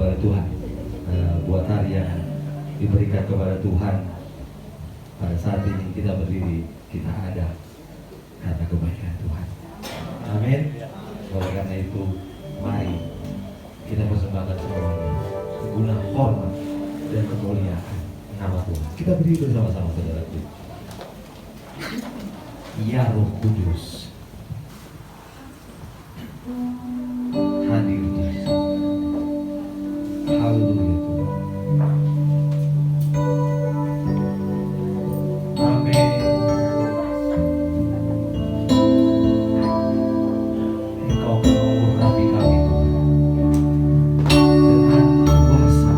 kepada Tuhan buat hari yang diberikan kepada Tuhan. Pada saat ini kita berdiri, kita ada karena kebaikan Tuhan. Amin. Oleh karena itu, mari kita persembahkan semuanya guna hormat dan kemuliaan nama Tuhan. Kita berdiri bersama-sama, saudaraku. Ya Roh Kudus, hadir di sini. Haleluya Tuhan. Amin. Engkau mengurapi kami Tuhan dengan kuasa.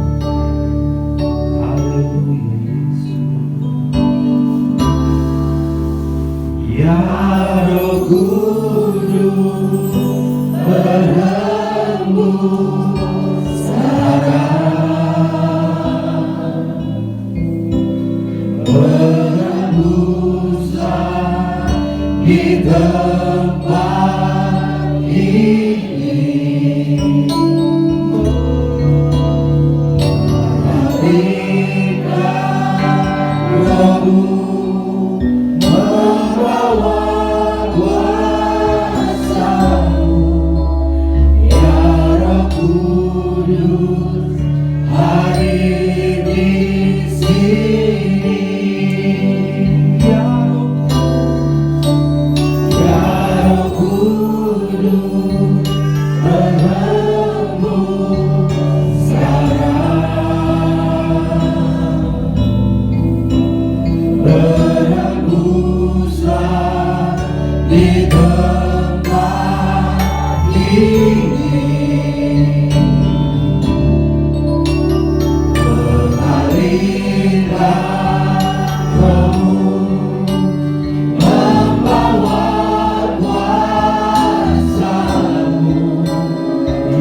Haleluya Yesus. Ya Roh Kudus berembus berembuslah di tempat ini. Berikan Roh-Mu membawa kuasa-Mu, ya Roh Kudus hadir di sini. Ya Roh Kudus berembus berembuslah di tempat ini. Mengalirlah Roh-Mu membawa kuasa-Mu,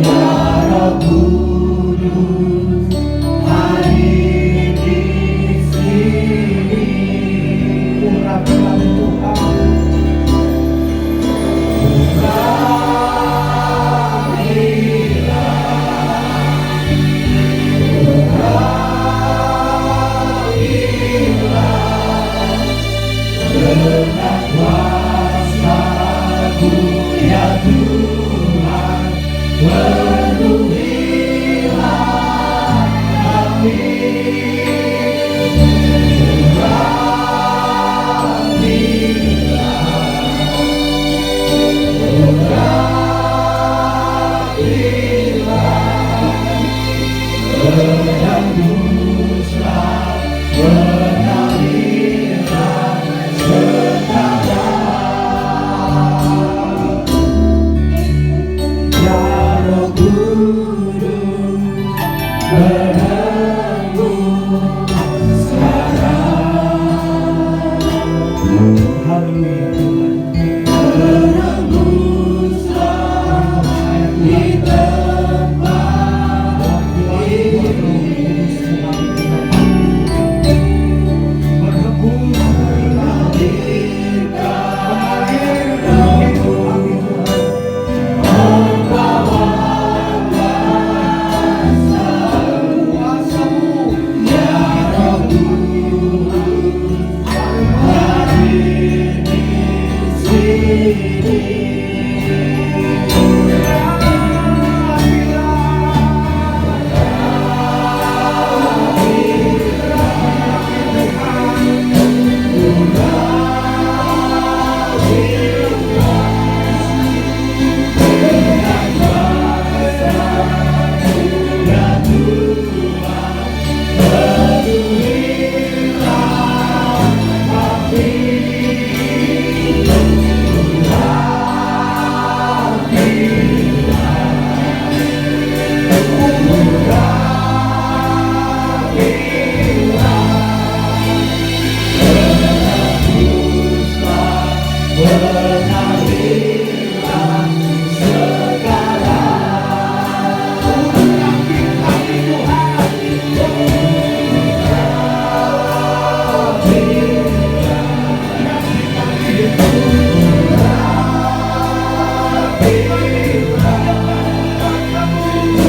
ya Roh Kudus hadir di sini. Urapi kami Tuhan. Dengan kuasa-Mu ya Tuhan, penuhilah kami. Berembuslah, mengalirlah sekarang. Ya Roh Kudus berembus sekarang. Haleluya Tuhan. Berembuslah di tempat ini.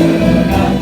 Dengan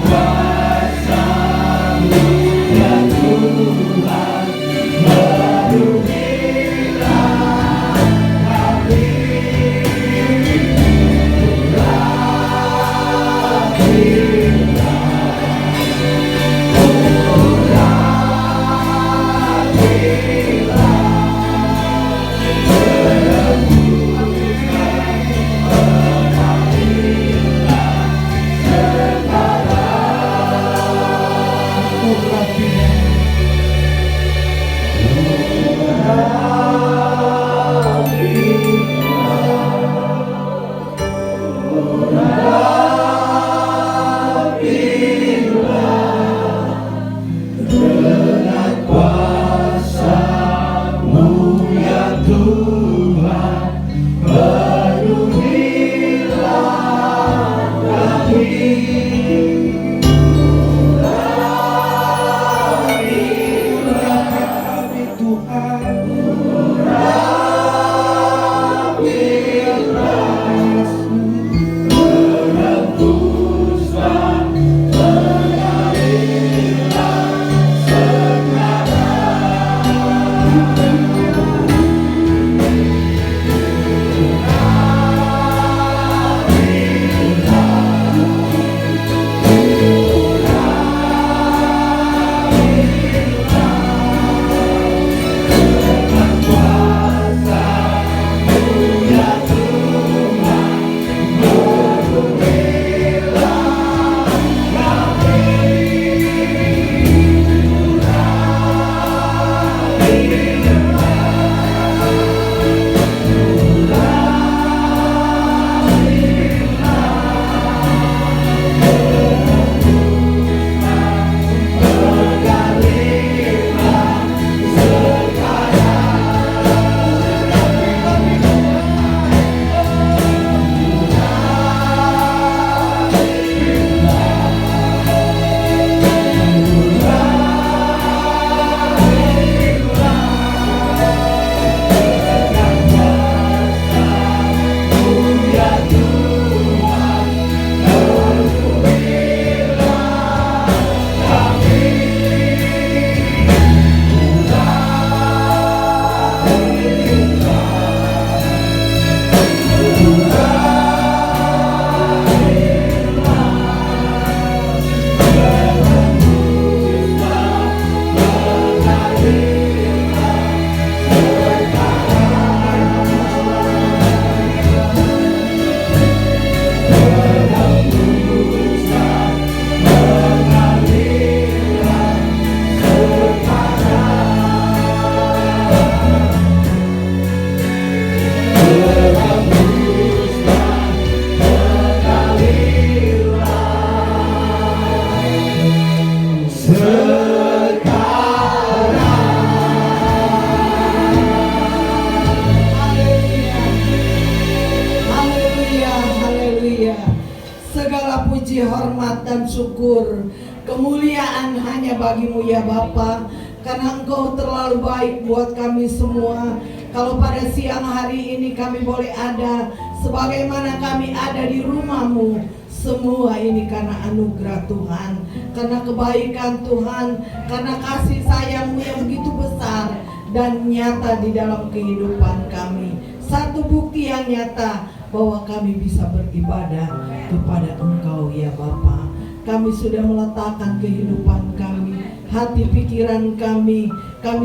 segala puji, hormat, dan syukur. Kemuliaan hanya bagimu ya Bapa, karena Engkau terlalu baik buat kami semua. Kalau pada siang hari ini kami boleh ada, sebagaimana kami ada di rumah-Mu, semua ini karena anugerah Tuhan, karena kebaikan Tuhan, karena kasih sayang-Mu yang begitu besar dan nyata di dalam kehidupan kami. Satu bukti yang nyata bahwa kami bisa beribadah kepada Engkau ya Bapa. Kami sudah meletakkan kehidupan kami, hati pikiran kami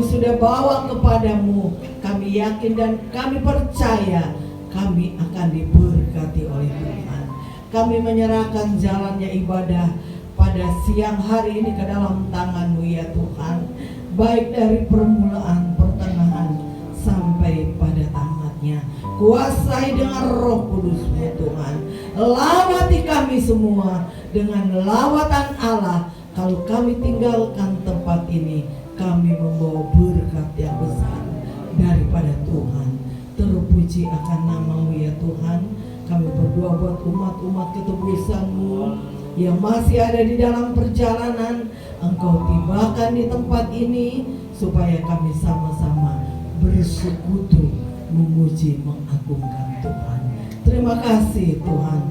sudah bawa kepadamu. Kami yakin dan kami percaya kami akan diberkati oleh Tuhan. Kami menyerahkan jalannya ibadah pada siang hari ini ke dalam tangan-Mu ya Tuhan, baik dari permulaan, pertengahan, sampai pada tamatnya. Kuasai dengan Roh Kudus-Mu Tuhan. Lawati kami semua dengan lawatan Allah. Kalau kami tinggalkan tempat ini, kami membawa berkat yang besar daripada Tuhan. Terpuji akan nama-Mu ya Tuhan. Kami berdoa buat umat-umat ketebusan-Mu yang masih ada di dalam perjalanan. Engkau tibakan di tempat ini supaya kami sama-sama bersekutu memuji, mengagungkan Tuhan. Terima kasih Tuhan.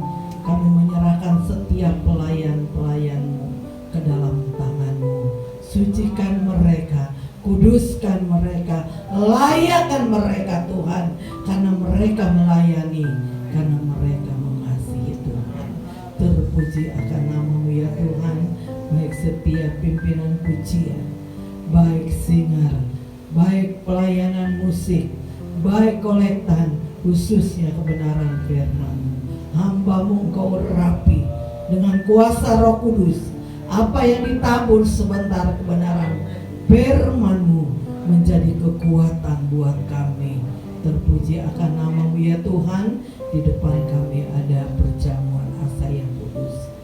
Kami menyerahkan setiap pelayan-pelayan-Mu ke dalam tangan-Mu. Sucikan mereka, kuduskan mereka, layakkan mereka Tuhan, karena mereka melayani, karena mereka mengasihi Tuhan. Terpuji akan nama-Mu ya Tuhan. Baik setiap pimpinan pujian, baik singar, baik pelayanan musik, baik kolektan, khususnya kebenaran firman. Hamba-Mu Engkau rapi dengan kuasa Roh Kudus. Apa yang ditabur sebentar kebenaran firman-Mu menjadi kekuatan buat kami. Terpuji akan nama-Mu ya Tuhan. Di depan kami ada perjamuan asa yang kudus.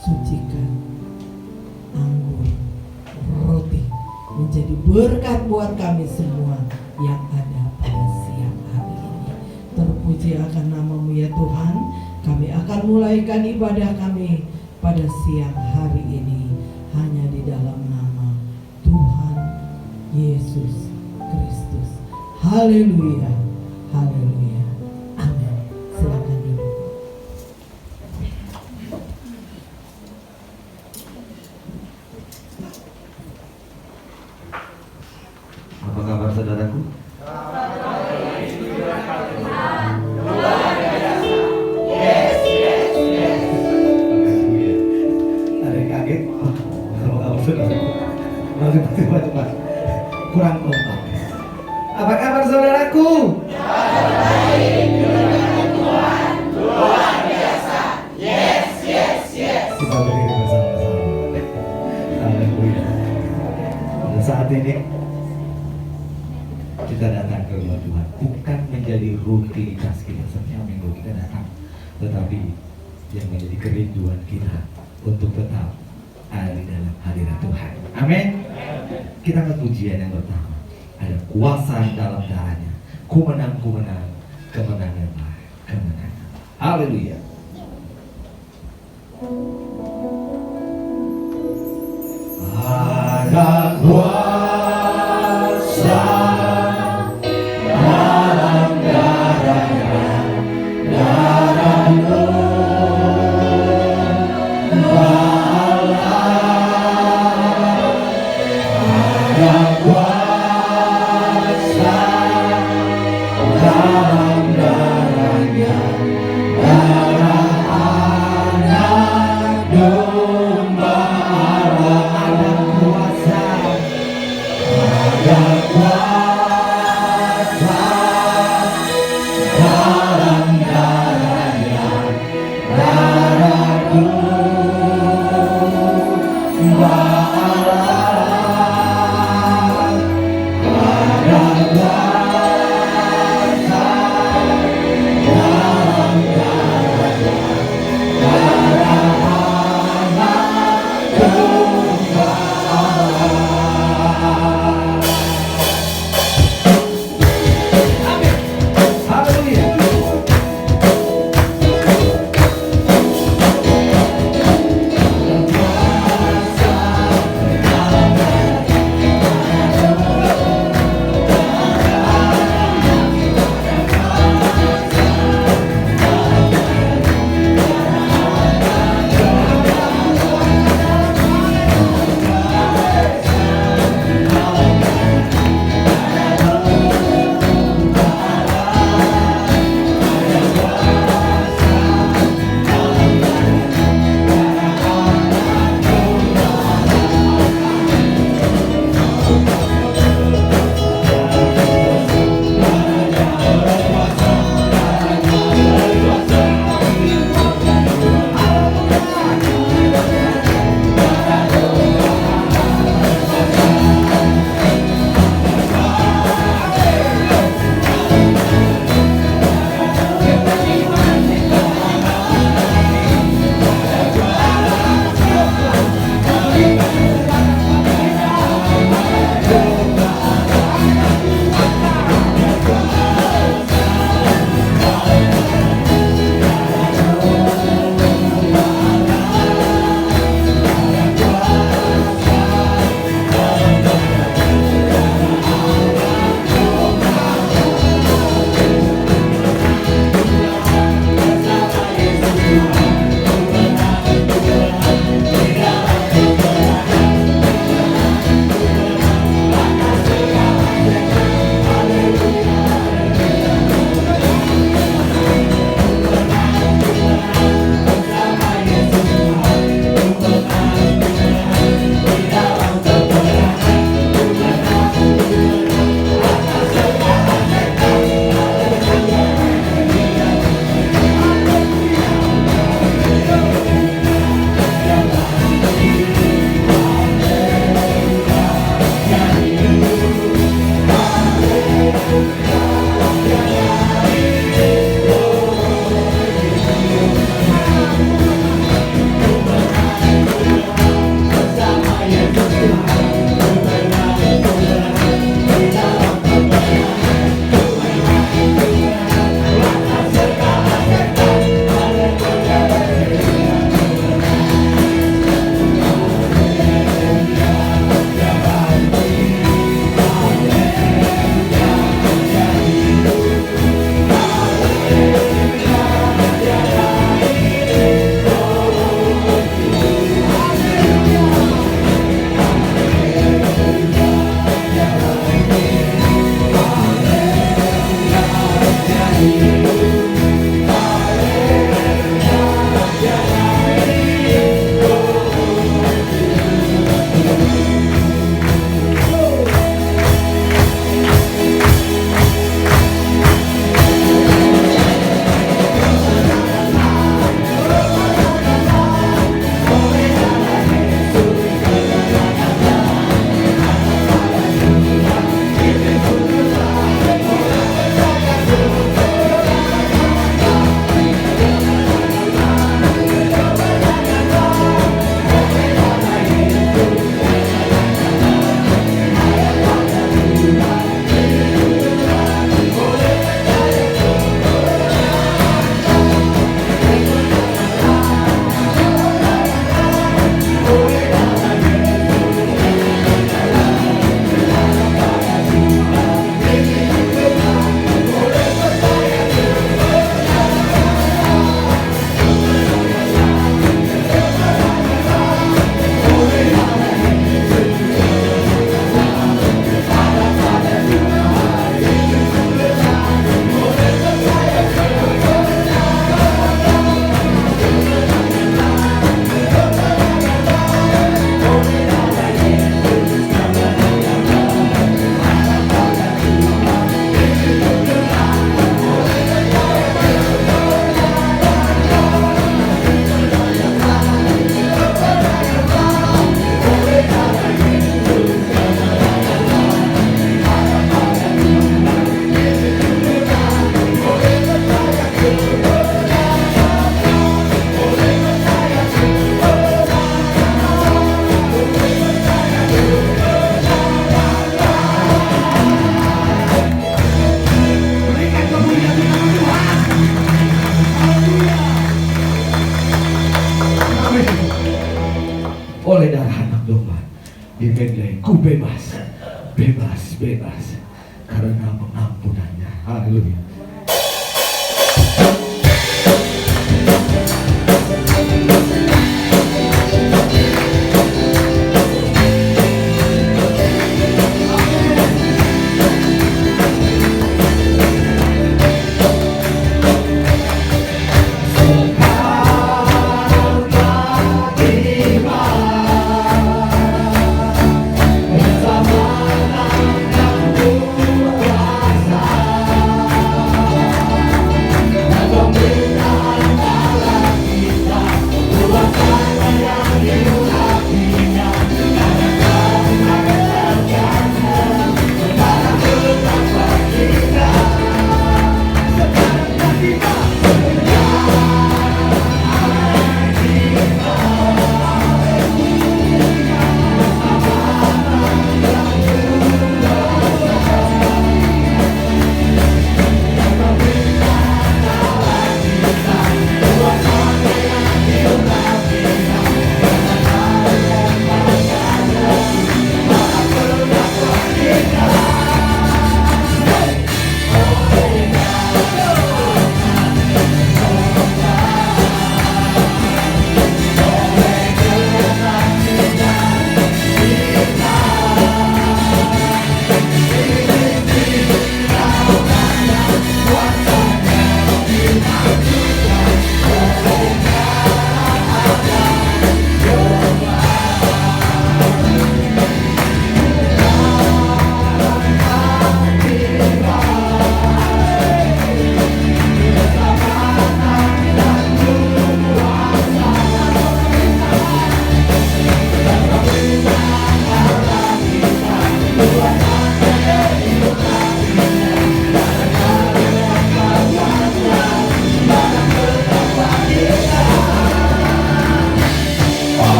Sucikan anggur, roti, menjadi berkat buat kami semua yang ada pada siang hari ini. Terpuji akan nama-Mu ya Tuhan. Kami akan mulaikan ibadah kami pada siang hari ini hanya di dalam nama Tuhan Yesus Kristus. Haleluya, haleluya, amin. Silakan duduk. Apa kabar saudaraku? Ada yang kaget? Apa kabar saudaraku? Coba kurang kompak. Apa kabar saudaraku? Luar biasa. Yes. Kita berdiri bersama-sama. Haleluya. Pada saat ini kita datang ke rumah Tuhan bukan menjadi rutinitas kita setiap minggu kita datang, tetapi yang menjadi kerinduan kita untuk tetap ada di dalam hadirat Tuhan. Amin. Kita ke pujian yang pertama. Ada kuasa dalam darahnya. Ku menang, kemenanganlah, kemenangan. Haleluya. Ada kuasa dalam darahnya, darahmu ada kuasa dalam darahnya, darah anak domba Allah. Ada kuasa, ada kuasa dalam darahnya, darah domba Allah. oleh darah anak domba. Dimegleng, ku bebas, bebas, bebas karena pengampunannya. Haleluya.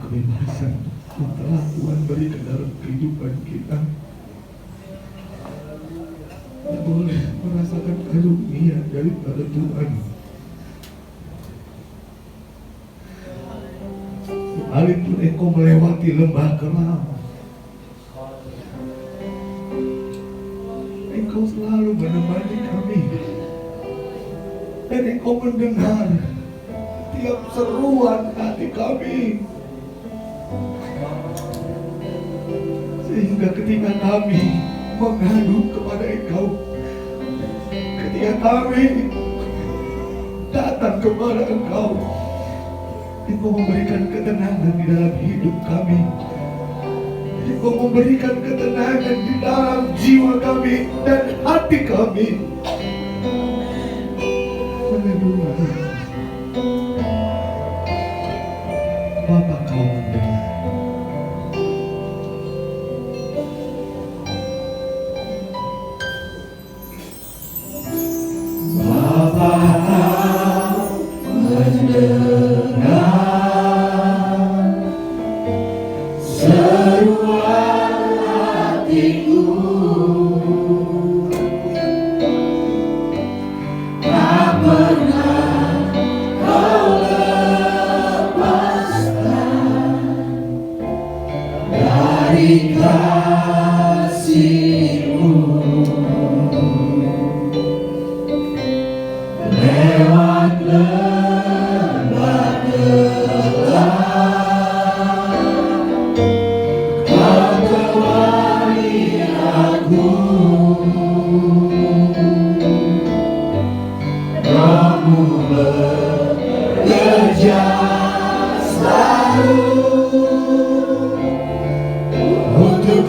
kebebasan yang telah Tuhan berikan dalam kehidupan kita. Kita boleh merasakan karunia daripada Tuhan. Sekalipun engkau melewati lembah kelam, engkau selalu menemani kami, dan engkau mendengar tiap seruan hati kami. Sehingga ketika kami mengadu kepada engkau, ketika kami datang kepada engkau, engkau memberikan ketenangan di dalam hidup kami. Engkau memberikan ketenangan di dalam jiwa kami dan hati kami. Haleluya. Bapa, kau mendengar. Bapa, kau mendengar seruan hatiku. Tak pernah kau lepaskan dari kasih-Mu. Lewat lembah gelap, Kau temani aku. Roh-Mu bekerja selalu untuk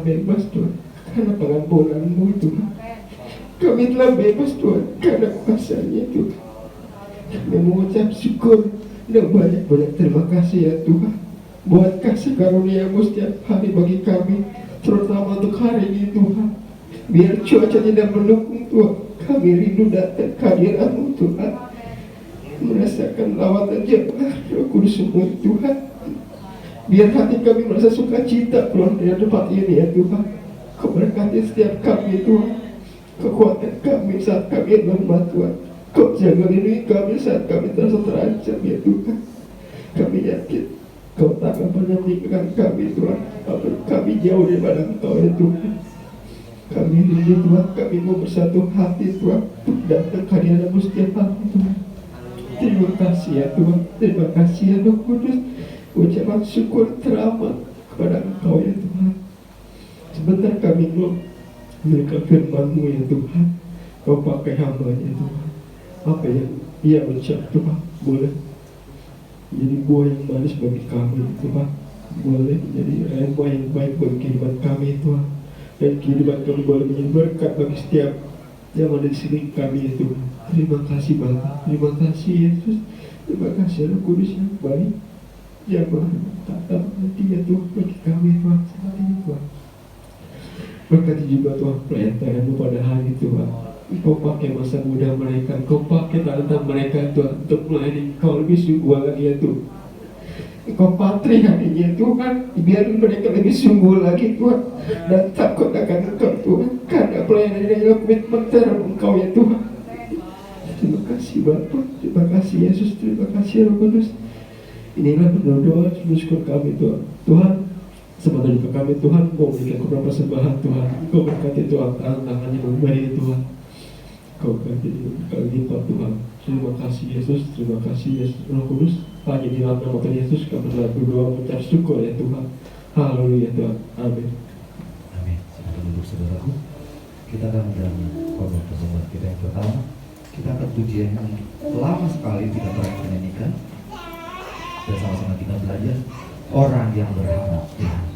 bebas Tuhan karena pengampunan-Mu Tuhan. Kami telah bebas Tuhan karena kuasa-Nya Tuhan. Kami mengucap syukur dan banyak-banyak terima kasih ya Tuhan buat kasih karunia-Mu setiap hari bagi kami, terutama untuk hari ini Tuhan. Biar cuaca tidak mendukung Tuhan, kami rindu datang kehadiran-Mu Tuhan, merasakan lawatan jemaah Roh Kudus semua Tuhan. Biar hati kami merasa sukacita keluar dari tempat ini ya Tuhan. Kau berkati setiap kami Tuhan, kekuatan kami saat kami lemah Tuhan. Kau jaga lindungi kami saat kami terasa terancam ya Tuhan. Kami yakin Kau tak akan pernah meninggalkan kami Tuhan. Kami jauh daripada Engkau ya Tuhan. Kami rindu Tuhan, kami mau bersatu hati Tuhan untuk datang kehadiran-Mu setiap hari Tuhan. Terima kasih ya Tuhan, terima kasih ya Roh Kudus. Ucapan syukur teramat kepada Engkau ya Tuhan. Sebentar kami mau memberikan firman-Mu ya Tuhan. Kau pakai hamba-Nya Tuhan. Apa yang ia ucap Tuhan boleh jadi buah yang manis bagi kami Tuhan. Boleh menjadi buah yang baik bagi kehidupan kami Tuhan. Dan kehidupan kami boleh menjadi berkat bagi setiap yang ada di sini kami ya Tuhan. Terima kasih Bapa, terima kasih Yesus, terima kasih Roh Kudus yang baik, yang bertata nanti ya Tuhan bagi kami Tuhan saat ini Tuhan. Berkati juga Tuhan pelayanan-Mu pada hari Tuhan. Kau pakai masa muda mereka, Kau pakai talenta mereka Tuhan untuk melayani Kau lebih sungguh lagi ya Tuhan. Kau patri hatinya Tuhan, biar mereka lebih sungguh lagi Tuhan dan takut akan Engkau Tuhan, karena pelayanan ini adalah komitmen terhadap Engkau ya Tuhan. Terima kasih Bapa, terima kasih Yesus, terima kasih Roh Kudus. Inilah berdoa syukur kami Tuhan. Tuhan, sebentar juga kami Tuhan mau memberikan beberapa persembahan Tuhan. Kau berkati Tuhan, tangan-tangannya memberi Tuhan. Kau berkati berkali lipat Tuhan. Terima kasih Yesus, terima kasih Yesus Roh Kudus. Hanya di dalam nama Tuhan Yesus kami telah berdoa mengucap syukur ya Tuhan. Haleluya Tuhan, amin. Amin. Silakan duduk saudaraku. Kita akan menjalani khotbah pertemuan kita yang pertama. Kita akan pujian yang lama sekali tidak pernah kita nyanyikan. Dan sama-sama kita belajar orang yang berharap Tuhan.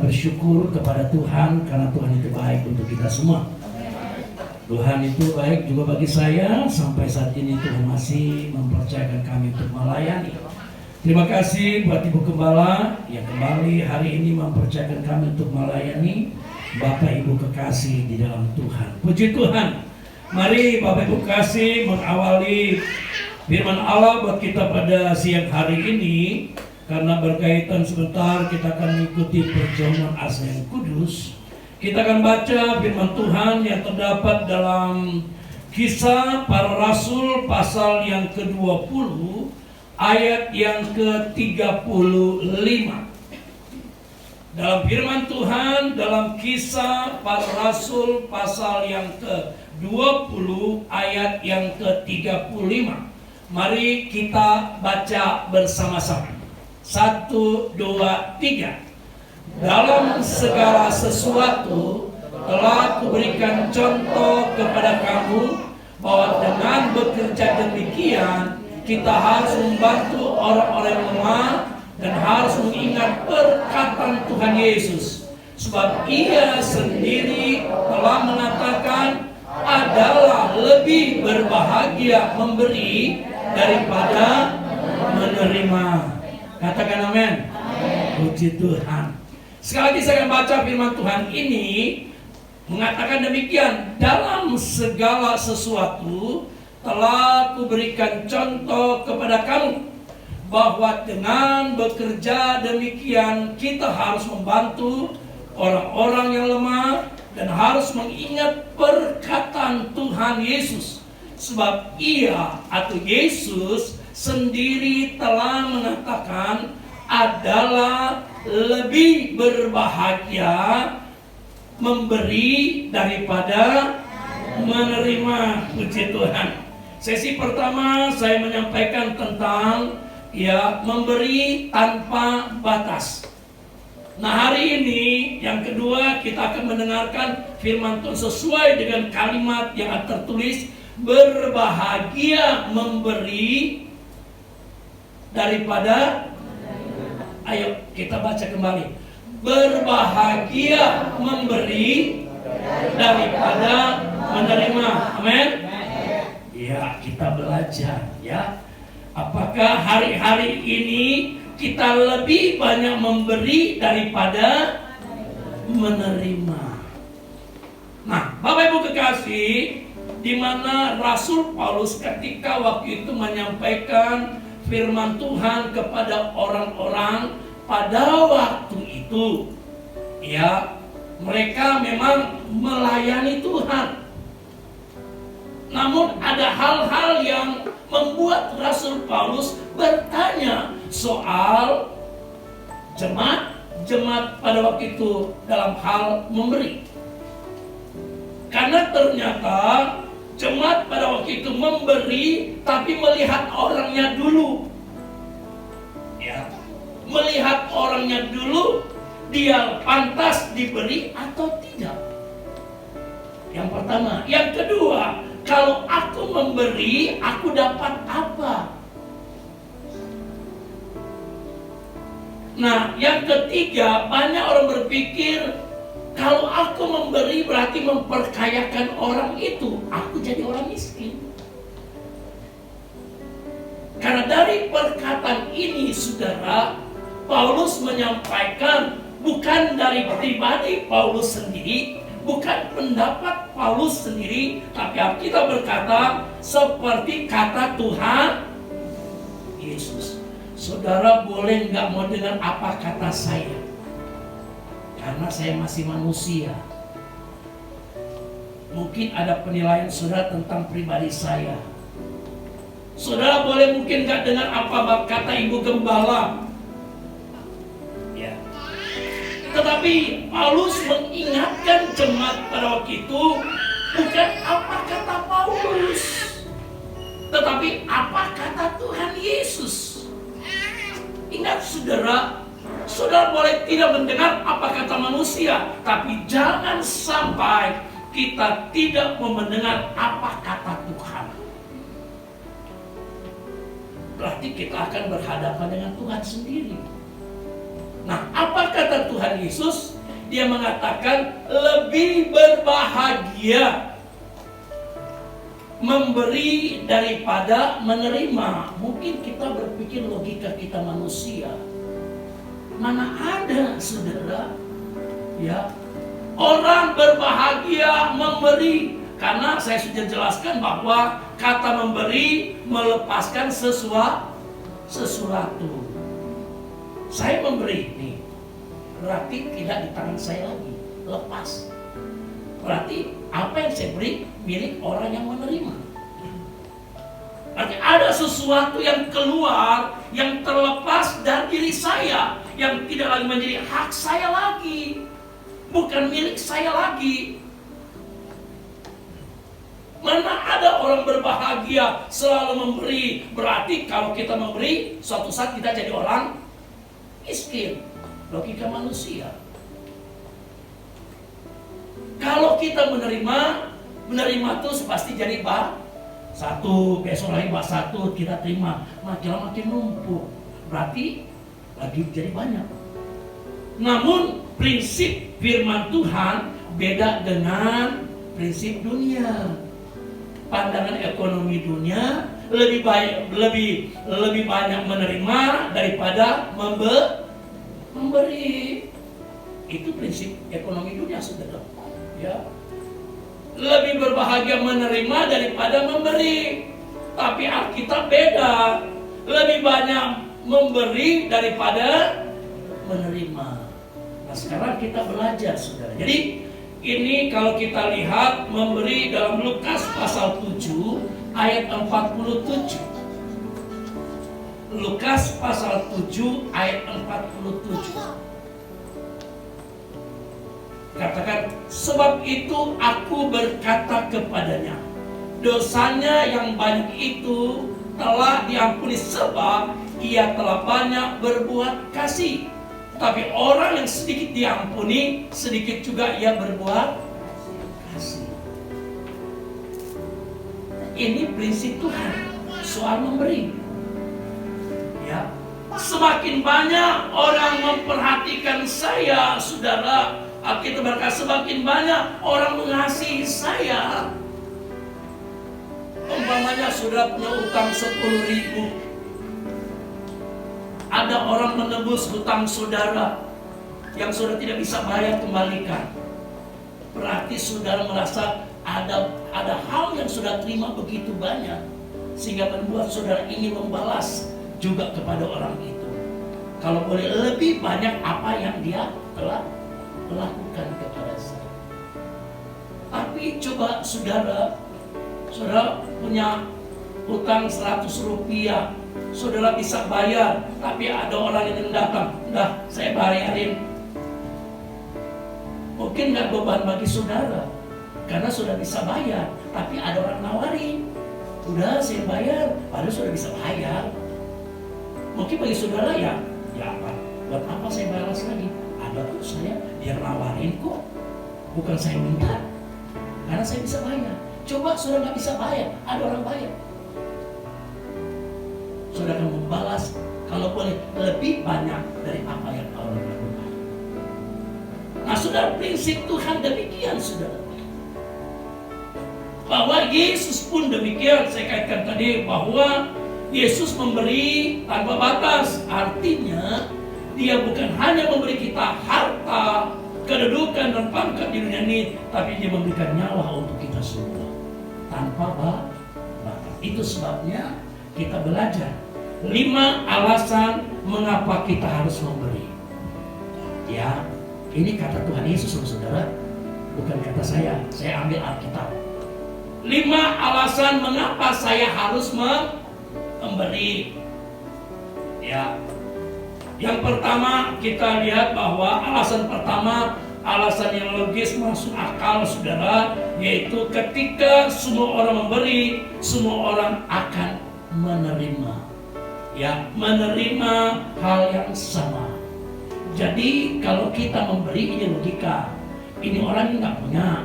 Bersyukur kepada Tuhan karena Tuhan itu baik untuk kita semua. Tuhan itu baik juga bagi saya. Sampai saat ini Tuhan masih mempercayakan kami untuk melayani. Terima kasih buat Ibu Gembala yang kembali hari ini mempercayakan kami untuk melayani Bapak Ibu kekasih di dalam Tuhan. Puji Tuhan. Mari Bapak Ibu kekasih mengawali firman Allah buat kita pada siang hari ini. Karena berkaitan sebentar kita akan mengikuti perjamuan asli yang kudus. Kita akan baca firman Tuhan yang terdapat dalam Kisah Para Rasul pasal yang ke-20 ayat yang ke-35. Dalam firman Tuhan dalam Kisah Para Rasul pasal yang ke-20 ayat yang ke-35. Mari kita baca bersama-sama. 1, 2, 3. Dalam segala sesuatu telah kuberikan contoh kepada kamu bahwa dengan bekerja demikian kita harus membantu orang-orang yang lemah dan harus mengingat perkataan Tuhan Yesus, sebab Ia sendiri telah mengatakan adalah lebih berbahagia memberi daripada menerima. Katakan amin. Puji Tuhan. Sekali lagi saya akan baca firman Tuhan ini mengatakan demikian, dalam segala sesuatu telah kuberikan contoh kepada kamu bahwa dengan bekerja demikian kita harus membantu orang-orang yang lemah dan harus mengingat perkataan Tuhan Yesus, sebab Ia atau Yesus sendiri telah mengatakan adalah lebih berbahagia memberi daripada menerima. Puji Tuhan. Sesi pertama saya menyampaikan tentang memberi tanpa batas. Nah, hari ini yang kedua kita akan mendengarkan firman Tuhan sesuai dengan kalimat yang tertulis, berbahagia memberi daripada. Ayo kita baca kembali. Berbahagia memberi daripada menerima. Amin. Ya, kita belajar ya. Apakah hari-hari ini kita lebih banyak memberi daripada menerima? Nah, Bapak Ibu kekasih, di mana Rasul Paulus ketika waktu itu menyampaikan firman Tuhan kepada orang-orang pada waktu itu, ya, mereka memang melayani Tuhan. Namun ada hal-hal yang membuat Rasul Paulus bertanya soal jemaat pada waktu itu dalam hal memberi. Karena ternyata jemaat pada waktu itu memberi, tapi melihat orangnya dulu. Ya, melihat orangnya dulu, dia pantas diberi atau tidak. Yang pertama. Yang kedua, kalau aku memberi, aku dapat apa? Nah, yang ketiga, banyak orang berpikir kalau aku memberi berarti memperkayakan orang itu, aku jadi orang miskin. Karena dari perkataan ini, saudara, Paulus menyampaikan bukan dari pribadi Paulus sendiri, bukan pendapat Paulus sendiri, tapi Alkitab berkata seperti kata Tuhan Yesus. Saudara boleh nggak mau dengar apa kata saya? Karena saya masih manusia. Mungkin ada penilaian saudara tentang pribadi saya. Saudara boleh mungkin gak dengar apa kata Ibu Gembala. Ya. Tetapi Paulus mengingatkan jemaat pada waktu itu bukan apa kata Paulus, tetapi apa kata Tuhan Yesus. Ingat saudara, saudara boleh tidak mendengar apa kata manusia, tapi jangan sampai kita tidak mau mendengar apa kata Tuhan. Berarti kita akan berhadapan dengan Tuhan sendiri. Nah, apa kata Tuhan Yesus? Dia mengatakan lebih berbahagia memberi daripada menerima. Mungkin kita berpikir logika kita manusia. Mana ada, saudara, ya, orang berbahagia memberi. Karena saya sudah jelaskan bahwa kata memberi melepaskan sesuatu. Saya memberi nih, berarti tidak di tangan saya lagi, lepas. Berarti apa yang saya beri milik orang yang menerima. Berarti ada sesuatu yang keluar, yang terlepas dari diri saya, yang tidak lagi menjadi hak saya lagi, bukan milik saya lagi. Mana ada orang berbahagia selalu memberi? Berarti kalau kita memberi, suatu saat kita jadi orang miskin. Logika manusia. Kalau kita menerima itu pasti jadi satu, besok lagi satu kita terima, makin numpuk. Berarti lagi jadi banyak. Namun prinsip firman Tuhan beda dengan prinsip dunia. Pandangan ekonomi dunia lebih banyak menerima daripada memberi. Itu prinsip ekonomi dunia, saudara. Ya. Lebih berbahagia menerima daripada memberi. Tapi Alkitab beda. Lebih banyak memberi daripada menerima. Nah, sekarang kita belajar, saudara. Jadi ini kalau kita lihat memberi dalam Lukas pasal 7 ayat 47. Lukas pasal 7 ayat 47. Katakan, sebab itu aku berkata kepadanya, dosanya yang banyak itu telah diampuni sebab ia telah banyak berbuat kasih. Tapi orang yang sedikit diampuni, sedikit juga ia berbuat kasih. Ini prinsip Tuhan soal memberi. Ya, semakin banyak orang memperhatikan saya, saudara, Alkitab berkata semakin banyak orang mengasihi saya. Umpamanya saudara punya utang 10.000. Ada orang menebus hutang saudara yang saudara tidak bisa bayar, kembalikan. Berarti saudara merasa ada hal yang saudara terima begitu banyak, sehingga membuat saudara ingin membalas juga kepada orang itu. Kalau boleh lebih banyak apa yang dia telah melakukan kepada saya. Tapi coba saudara punya utang 100 rupiah, saudara bisa bayar, tapi ada orang yang datang, udah saya bayarin. Mungkin nggak beban bagi saudara, karena sudah bisa bayar. Tapi ada orang nawarin, udah saya bayar, padahal sudah bisa bayar. Mungkin bagi saudara ya apa? Buat apa saya balas lagi? Ada tuh saya, dia nawarin kok, bukan saya minta, karena saya bisa bayar. Coba saudara nggak bisa bayar, ada orang bayar, saudara akan membalas kalau boleh lebih banyak dari apa yang Allah lakukan. Nah, saudara, prinsip Tuhan demikian, saudara. Bahwa Yesus pun demikian. Saya kaitkan tadi bahwa Yesus memberi tanpa batas. Artinya dia bukan hanya memberi kita harta, kedudukan dan pangkat di dunia ini, tapi dia memberikan nyawa untuk kita semua tanpa batas. Itu sebabnya kita belajar 5 alasan mengapa kita harus memberi. Ya, ini kata Tuhan Yesus, saudara, bukan kata saya ambil Alkitab. 5 alasan mengapa saya harus memberi. Ya, yang pertama kita lihat bahwa alasan pertama, alasan yang logis masuk akal, saudara, yaitu ketika semua orang memberi, semua orang akan menerima. Ya, menerima hal yang sama. Jadi kalau kita memberi, ini logika. Ini orang nggak punya,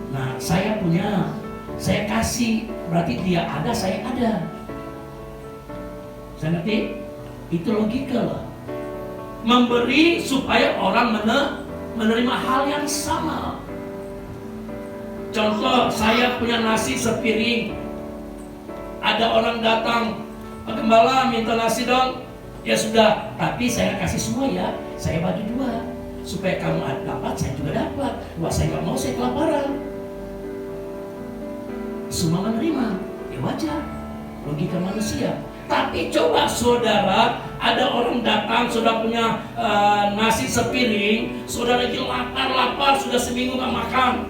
nah saya punya, saya kasih, berarti dia ada, saya ada. Saya ngerti? Itu logika lah. Memberi supaya orang menerima hal yang sama. Contoh, saya punya nasi sepiring, ada orang datang, Pak Gembala minta nasi dong. Ya sudah, tapi saya kasih semua ya, saya bagi 2 supaya kamu dapat, saya juga dapat. Wah, saya nggak mau, saya kelaparan. Semua menerima, ya wajar, logika manusia. Tapi coba saudara, ada orang datang, saudara punya nasi sepiring, saudara lagi lapar, sudah seminggu gak makan.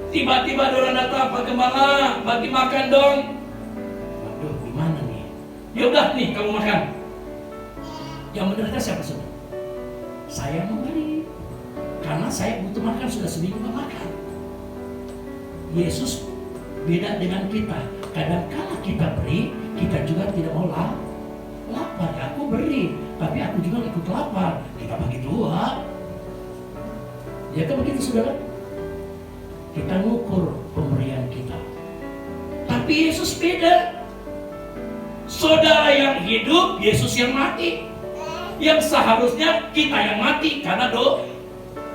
Tiba-tiba ada orang datang, Pak Gembala, bagi makan dong. Waduh, gimana nih? Ya udah nih, kamu makan. Yang menderita siapa saudara? Saya memberi, karena saya butuh makan, sudah seminggu gak makan. Yesus beda dengan kita. Kadang-kala kita beri, kita juga tidak mau lapar. Aku beri, tapi aku juga ikut lapar. Kita bagi dua. Ya kan begitu saudara? Kita ngukur pemberian kita. Tapi Yesus beda. Saudara yang hidup, Yesus yang mati. Yang seharusnya kita yang mati karena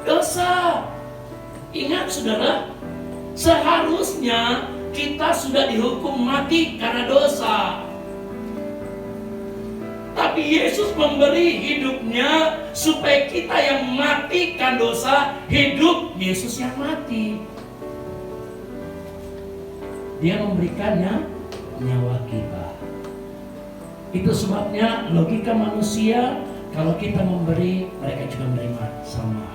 dosa. Ingat saudara, seharusnya kita sudah dihukum mati karena dosa. Tapi Yesus memberi hidupnya supaya kita yang mati karena dosa, hidup Yesus yang mati. Dia memberikannya nyawa kita. Itu sebabnya logika manusia, kalau kita memberi, mereka juga menerima sama.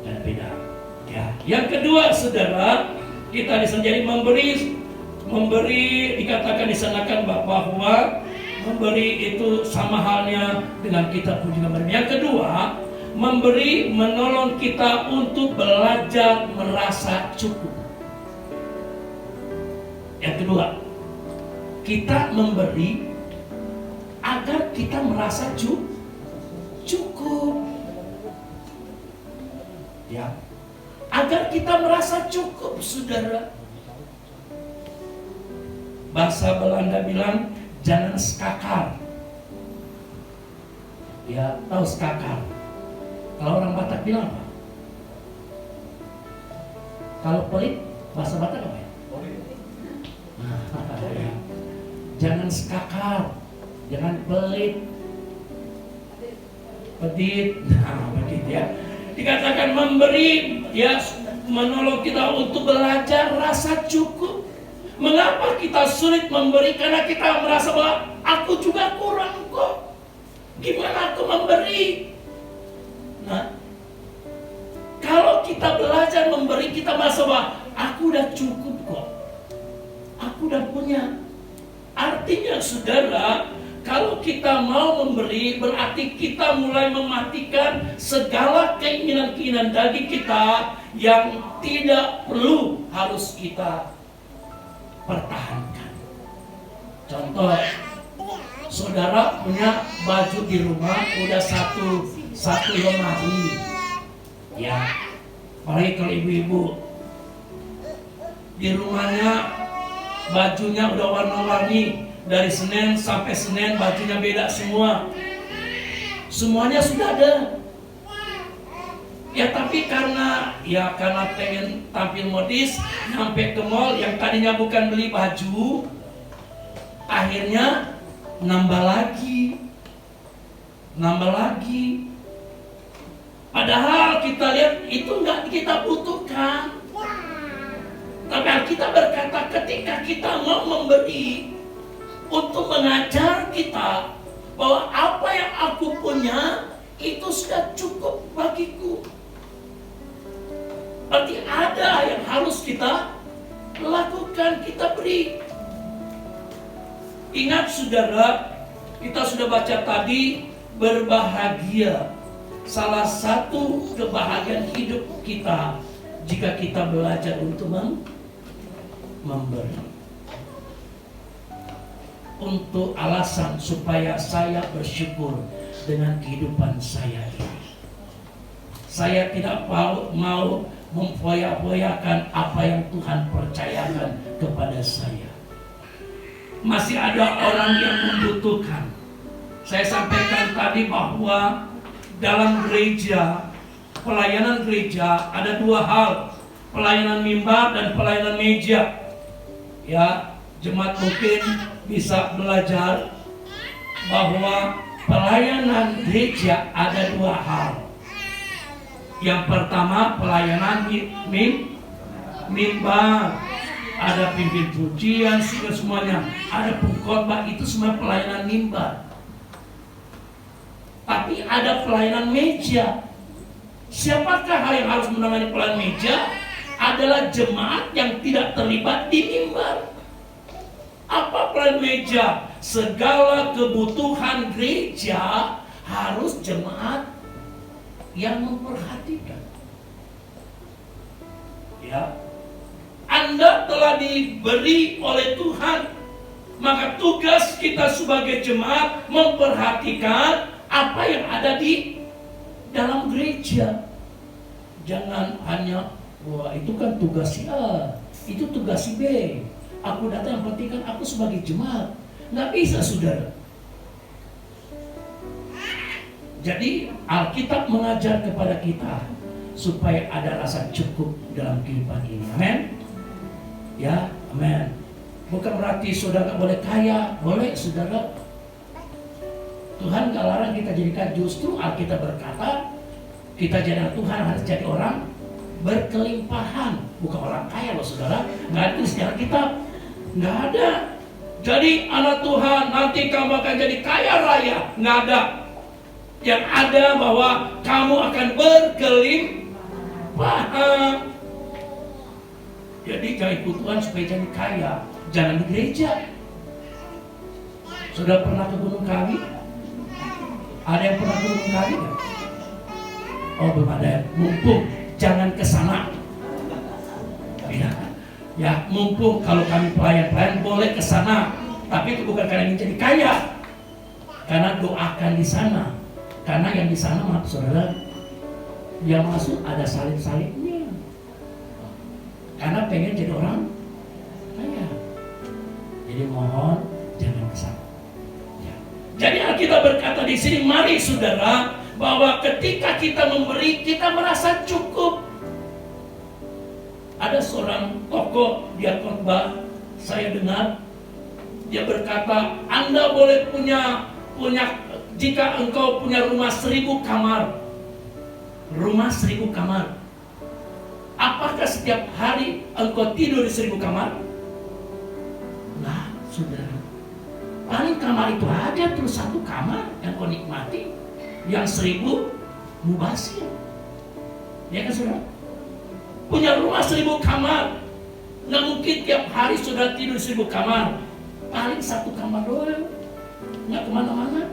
Dan beda. Ya. Yang kedua, saudara, kita disini memberi dikatakan disanakan bahwa memberi itu sama halnya dengan kita pun juga memberi. Yang kedua, memberi menolong kita untuk belajar merasa cukup. Yang kedua, kita memberi agar kita merasa cukup. Ya. Agar kita merasa cukup, saudara. Bahasa Belanda bilang jangan skakar. Ya, tahu skakar. Kalau orang Batak bilang apa? Kalau pelit, bahasa Batak apa ya? Jangan skakar, jangan pelit, pedit. Nah, begitu ya. Dikatakan memberi, ya, menolong kita untuk belajar rasa cukup. Mengapa kita sulit memberi? Karena kita merasa bahwa aku juga kurang kok. Gimana aku memberi? Nah, kalau kita belajar memberi, kita merasa bahwa aku udah cukup kok. Aku udah punya. Artinya saudara, kalau kita mau memberi, berarti kita mulai mematikan segala keinginan-keinginan daging kita yang tidak perlu harus kita pertahankan. Contoh, saudara punya baju di rumah udah satu lemari, ya, apalagi kalau ibu-ibu di rumahnya bajunya udah warna-warni, dari Senin sampai Senin bajunya beda semua, semuanya sudah ada. Ya tapi karena pengen tampil modis, sampai ke mall yang tadinya bukan beli baju, akhirnya nambah lagi. Padahal kita lihat itu nggak kita butuhkan. Tapi Alkitab berkata ketika kita mau memberi, untuk mengajar kita bahwa apa yang aku punya itu sudah cukup bagiku. Berarti ada yang harus kita lakukan, kita beri. Ingat saudara, kita sudah baca tadi, berbahagia. Salah satu kebahagiaan hidup kita jika kita belajar untuk memberi. Untuk alasan supaya saya bersyukur dengan kehidupan saya ini. Saya tidak mau memfoya-foyakan apa yang Tuhan percayakan kepada saya. Masih ada orang yang membutuhkan. Saya sampaikan tadi bahwa dalam gereja, pelayanan gereja ada dua hal, pelayanan mimbar dan pelayanan meja. Ya, jemaat mungkin bisa belajar bahwa pelayanan gereja ada dua hal. Yang pertama pelayanan mimbar. ada pimpin pujian, semuanya, ada pengkhotbah, itu semua pelayanan mimbar. Tapi ada pelayanan meja. Siapakah yang harus menangani pelayanan meja? Adalah jemaat yang tidak terlibat di mimbar. Apa pelayanan meja? Segala kebutuhan gereja harus jemaat yang memperhatikan. Ya, Anda telah diberi oleh Tuhan, maka tugas kita sebagai jemaat memperhatikan apa yang ada di dalam gereja. Jangan hanya, wah itu kan tugas si A, itu tugas si B. Aku datang, yang penting kan aku sebagai jemaat. Nggak bisa, saudara. Jadi Alkitab mengajar kepada kita supaya ada rasa cukup dalam kehidupan ini. Amin. Ya, amin. Bukan berarti saudara boleh kaya, boleh saudara. Tuhan gak larang kita jadi kaya. Justru Alkitab berkata kita jadi Tuhan harus jadi orang berkelimpahan, bukan orang kaya loh saudara. Nggak ada di sejarah kitab, nggak ada. Jadi anak Tuhan nanti kamu akan jadi kaya raya, nggak ada. Yang ada bahwa kamu akan berkelimpahan. Jadi jangan ikut Tuhan supaya jadi kaya, jangan di gereja. Sudah pernah ke Gunung Kawi? Ada yang pernah ke Gunung Kawi kan? Oh belum ada. Mumpung jangan ke sana. Ya mumpung kalau kami pelayan boleh ke sana, tapi itu bukan karena ingin jadi kaya, karena doakan di sana. Karena yang di sana maaf saudara, yang masuk ada salib-salibnya. Karena pengen jadi orang kaya. Jadi mohon jangan ke sana. Ya. Jadi Alkitab berkata di sini, mari saudara, bahwa ketika kita memberi, kita merasa cukup. Ada seorang tokoh dia khotbah, saya dengar dia berkata, Anda boleh punya jika engkau punya rumah 1000 kamar, rumah 1000 kamar, apakah setiap hari engkau tidur di 1000 kamar? Nah, saudara, paling kamar itu aja terus 1 kamar yang kau nikmati, yang 1000 mubazir. Ya kan saudara? Punya rumah 1000 kamar, nggak mungkin tiap hari sudah tidur 1000 kamar. Paling 1 kamar doang, nggak kemana-mana.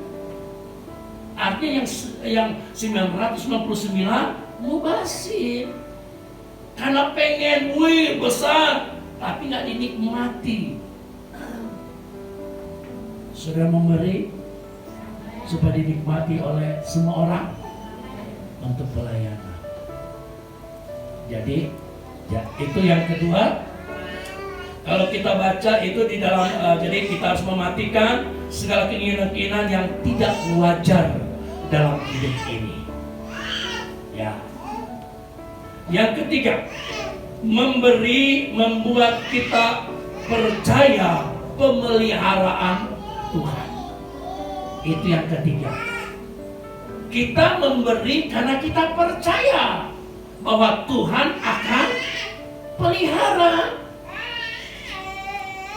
Artinya yang 999 mubazir. Karena pengen, wih besar, tapi nggak dinikmati. Sudah memberi supaya dinikmati oleh semua orang untuk pelayanan. Jadi, ya, itu yang kedua. Kalau kita baca itu di dalam, jadi kita harus mematikan segala keinginan-keinginan yang tidak wajar dalam hidup ini. Ya. Yang ketiga, memberi membuat kita percaya pemeliharaan Tuhan. Itu yang ketiga. Kita memberi karena kita percaya bahwa Tuhan akan pelihara.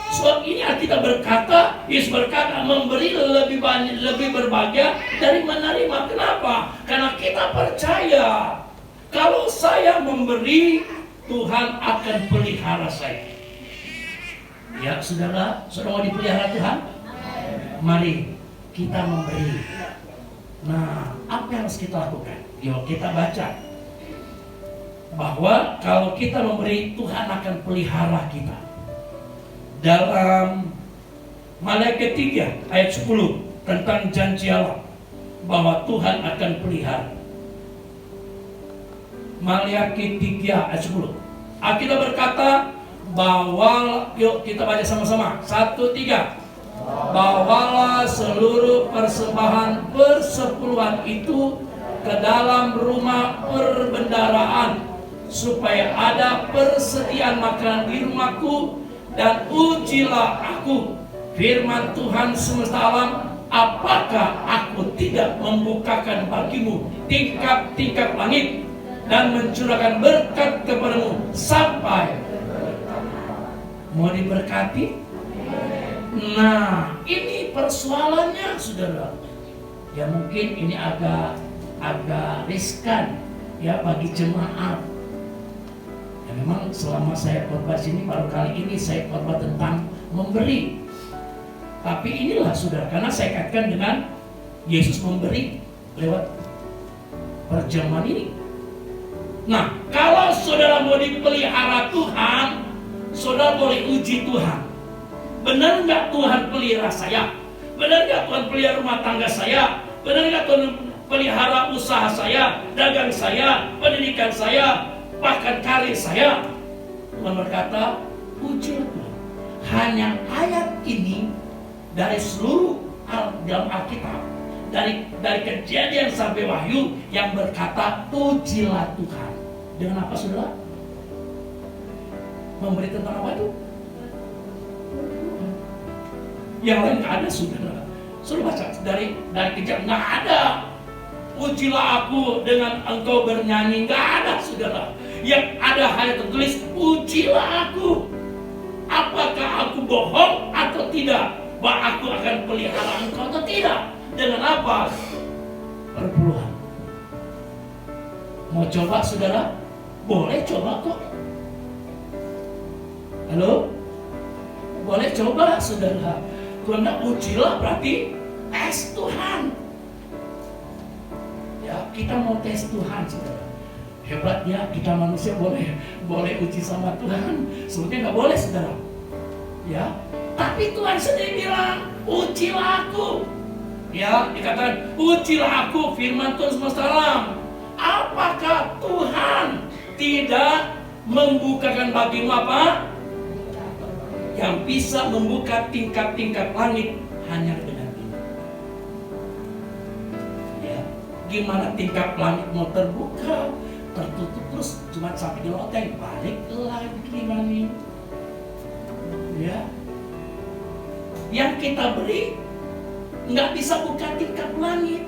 Sebab ini kita berkata, Yesus berkata, memberi lebih banyak, lebih berbahagia dari menerima. Kenapa? Karena kita percaya kalau saya memberi, Tuhan akan pelihara saya. Ya saudara, saudara mau dipelihara Tuhan? Mari kita memberi. Nah, apa yang harus kita lakukan? Yuk kita baca bahwa kalau kita memberi, Tuhan akan pelihara kita. Dalam Maliaki 3 ayat 10 tentang janji Allah bahwa Tuhan akan pelihara. Maliaki 3 ayat 10. Alkitab berkata bahwa, yuk kita baca sama-sama. 1, 3. Bawalah seluruh persembahan persepuluhan itu ke dalam rumah perbendaharaan, supaya ada persediaan makanan di rumahku, dan ujilah aku, firman Tuhan semesta alam, apakah aku tidak membukakan bagimu tingkap-tingkap langit dan mencurahkan berkat kepadamu sampai. Mau diberkati? Nah, ini persoalannya, saudara. Ya mungkin ini agak riskan ya bagi jemaat. Ya memang selama saya khotbah sini baru kali ini saya khotbah tentang memberi. Tapi inilah saudara, karena saya kaitkan dengan Yesus memberi lewat perjamuan ini. Nah, kalau saudara mau dipelihara Tuhan, saudara boleh uji Tuhan. Benar nggak Tuhan pelihara saya? Benar nggak Tuhan pelihara rumah tangga saya? Benar nggak Tuhan pelihara usaha saya, dagang saya, pendidikan saya, bahkan karir saya? Tuhan berkata, uji Tuhan. Hanya ayat ini dari seluruh dalam Alkitab, dari Kejadian sampai Wahyu yang berkata, ujilah Tuhan. Dengan apa saudara? Memberi tentang apa itu? Yang lain nggak ada saudara. Suruh baca dari Kejadian, nggak ada. Ujilah aku dengan engkau bernyanyi, nggak ada saudara. Yang ada hanya tertulis, ujilah aku. Apakah aku bohong atau tidak? Bahwa aku akan pelihara engkau atau tidak? Dengan apa? Perpuluhan. Mau coba saudara? Boleh coba kok. Halo? Boleh coba saudara. Karena ujilah berarti tes Tuhan. Ya, kita mau tes Tuhan saudara. Hebatnya kita manusia boleh uji sama Tuhan. Sebetulnya nggak boleh saudara. Ya, tapi Tuhan sendiri bilang, ujilah aku. Ya, dikatakan, ujilah aku, firman Tuhan semesta alam. Apakah Tuhan tidak membukakan bagimu apa? Yang bisa membuka tingkat-tingkat langit hanya dengan ini. Ya, gimana tingkat langit mau terbuka, tertutup terus cuma sampai di loteng, balik lagi mami. Ya, yang kita beri nggak bisa buka tingkat langit.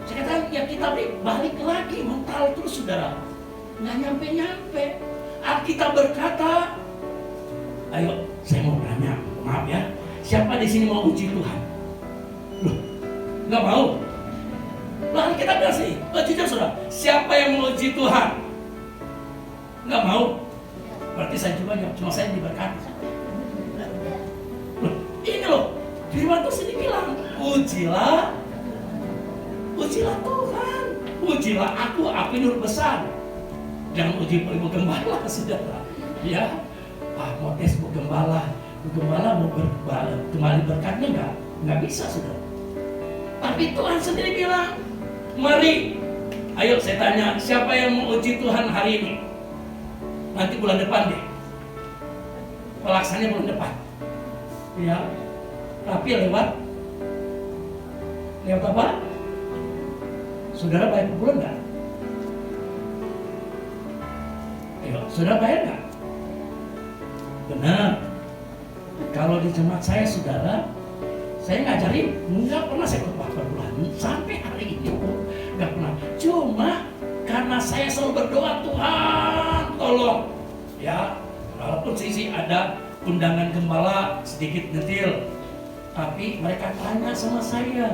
Saya katakan yang kita beri balik lagi, mental terus saudara, nggak nyampe. Alkitab berkata, ayo saya mau tanya, maaf ya, siapa di sini mau uji Tuhan? Loh, nggak mau? Lalu kita bilang sih, jujur saudara, siapa yang mau uji Tuhan? Nggak mau? Berarti saya juga cuma saya diberkati. Loh, ini loh, firman Tuhan sini bilang, ujilah Tuhan, ujilah aku ini huruf besar. Jangan uji ibu gembala, saudara. Ya, mau tes bu gembala mau kembali berkatnya nggak bisa saudara. Tapi Tuhan sendiri bilang, mari, ayo saya tanya, siapa yang mau uji Tuhan hari ini? Nanti bulan depan deh, pelaksananya bulan depan. Ya, tapi lewat apa? Saudara bayar per bulan nggak? Ayo, saudara bayar nggak? Benar. Kalau di jemaat saya saudara, saya ngajarin nggak pernah saya khotbah per bulan sampai hari ini pun nggak pernah. Cuma karena saya selalu berdoa, Tuhan tolong ya, walaupun sisi ada undangan gembala sedikit detail, tapi mereka tanya sama saya,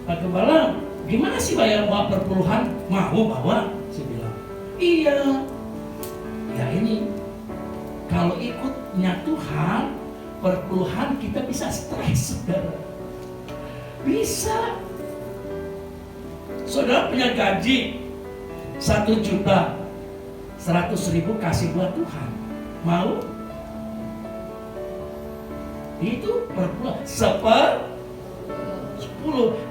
Pak Gembala, gimana sih bayar bawa perpuluhan? Mau bawa? Saya bilang, iya. Ya ini, kalau ikutnya Tuhan, perpuluhan kita bisa stres, saudara. Bisa. Saudara punya gaji 1.100.000 kasih buat Tuhan. Mau? Itu perpuluhan 10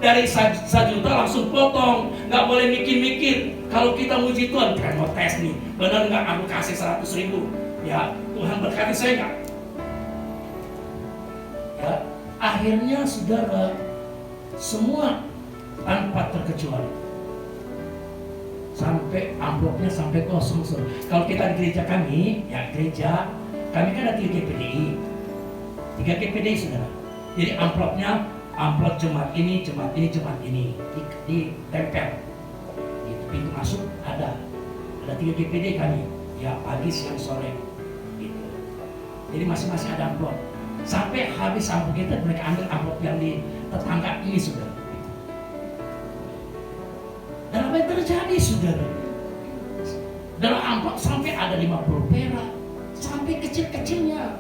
dari 1 juta langsung potong, nggak boleh mikir-mikir. Kalau kita muji Tuhan, kan mau tes nih, benar nggak aku kasih 100.000? Ya, Tuhan berkati saya nggak? Ya, akhirnya saudara, semua tanpa terkecuali, sampai amplopnya sampai kosong. Kalau kita di gereja kami, ya gereja kami kan ada 3 GPDI, 3 GPDI saudara. Jadi amplopnya amplop jemaat ini ditempel di pintu masuk ada 3 GPD kami, ya pagi siang sore gitu. Jadi masing-masing ada amplop. Sampai habis amplop kita, mereka ambil amplop yang di tetangga ini, saudara. Dan apa yang terjadi, saudara? Dalam amplop sampai ada 50 perak, sampai kecil-kecilnya.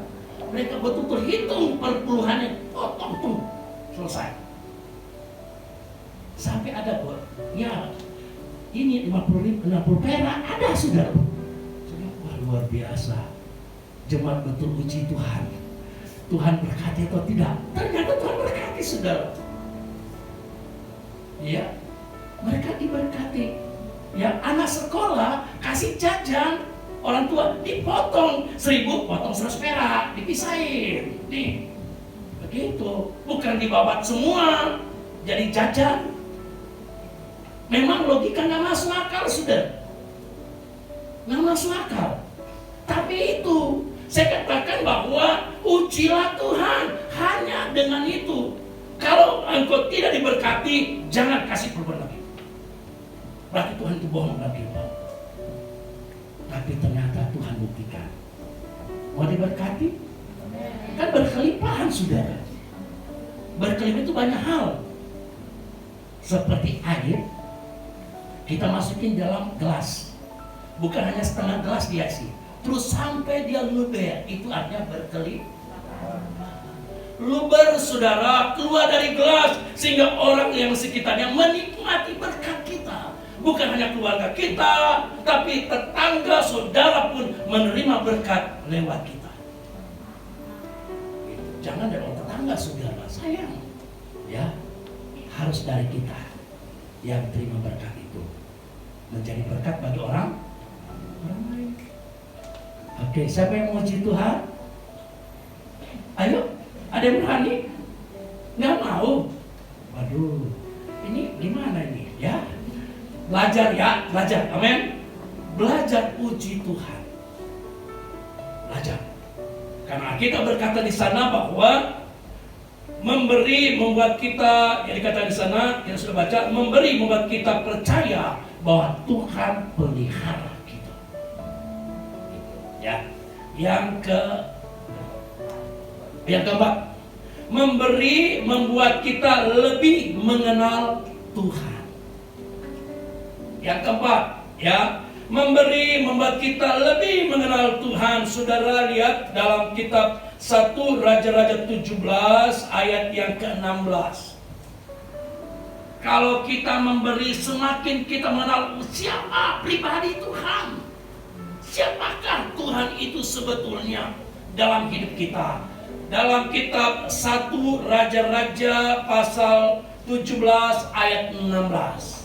Mereka betul-betul hitung perpuluhannya, potong tuh, selesai. Sampai ada ya ini 50 perak ada, saudara. Wah, luar biasa. Jemaat betul uji Tuhan. Tuhan berkati atau tidak? Ternyata Tuhan berkati, saudara. Ya, mereka diberkati. Yang anak sekolah kasih jajan, orang tua dipotong 1.000, potong 100 perak, dipisahin. Nih, begitu. Bukan dibabat semua jadi jajan. Memang logika nggak masuk akal, sudah. Nggak masuk akal. Tapi itu, saya katakan bahwa ujilah Tuhan hanya dengan itu. Kalau engkau tidak diberkati, jangan kasih korban lagi. Berarti Tuhan itu bohong lagi, Pak. Tapi ternyata Tuhan buktikan. Mau diberkati? Kan berkelimpahan, saudara. Berkelimpahan itu banyak hal. Seperti air, kita masukin dalam gelas. Bukan hanya setengah gelas diisi. Terus sampai dia luber, itu artinya berkelimpahan. Luber, saudara, keluar dari gelas sehingga orang yang sekitarnya menikmati berkat kita. Bukan hanya keluarga kita, tapi tetangga, saudara pun menerima berkat lewat kita. Jangan dari orang tetangga, saudara, sayang. Ya, harus dari kita yang terima berkat itu menjadi berkat bagi orang lain. Oke, siapa yang mau uji Tuhan? Ayo, ada yang berani? Nggak mau? Waduh, ini gimana ini? Ya, belajar ya, belajar, amin. Belajar uji Tuhan, belajar. Karena kita berkata di sana bahwa memberi membuat kita, yang dikatakan di sana yang sudah baca, memberi membuat kita percaya bahwa Tuhan pelihara kita. Ya, yang keempat, memberi membuat kita lebih mengenal Tuhan. Yang keempat, ya, memberi membuat kita lebih mengenal Tuhan. Saudara lihat dalam kitab 1 Raja-Raja 17 ayat yang ke-16. Kalau kita memberi, semakin kita mengenal siapa pribadi Tuhan. Siapakah Tuhan itu sebetulnya dalam hidup kita. Dalam kitab 1 Raja-Raja pasal 17 ayat 16.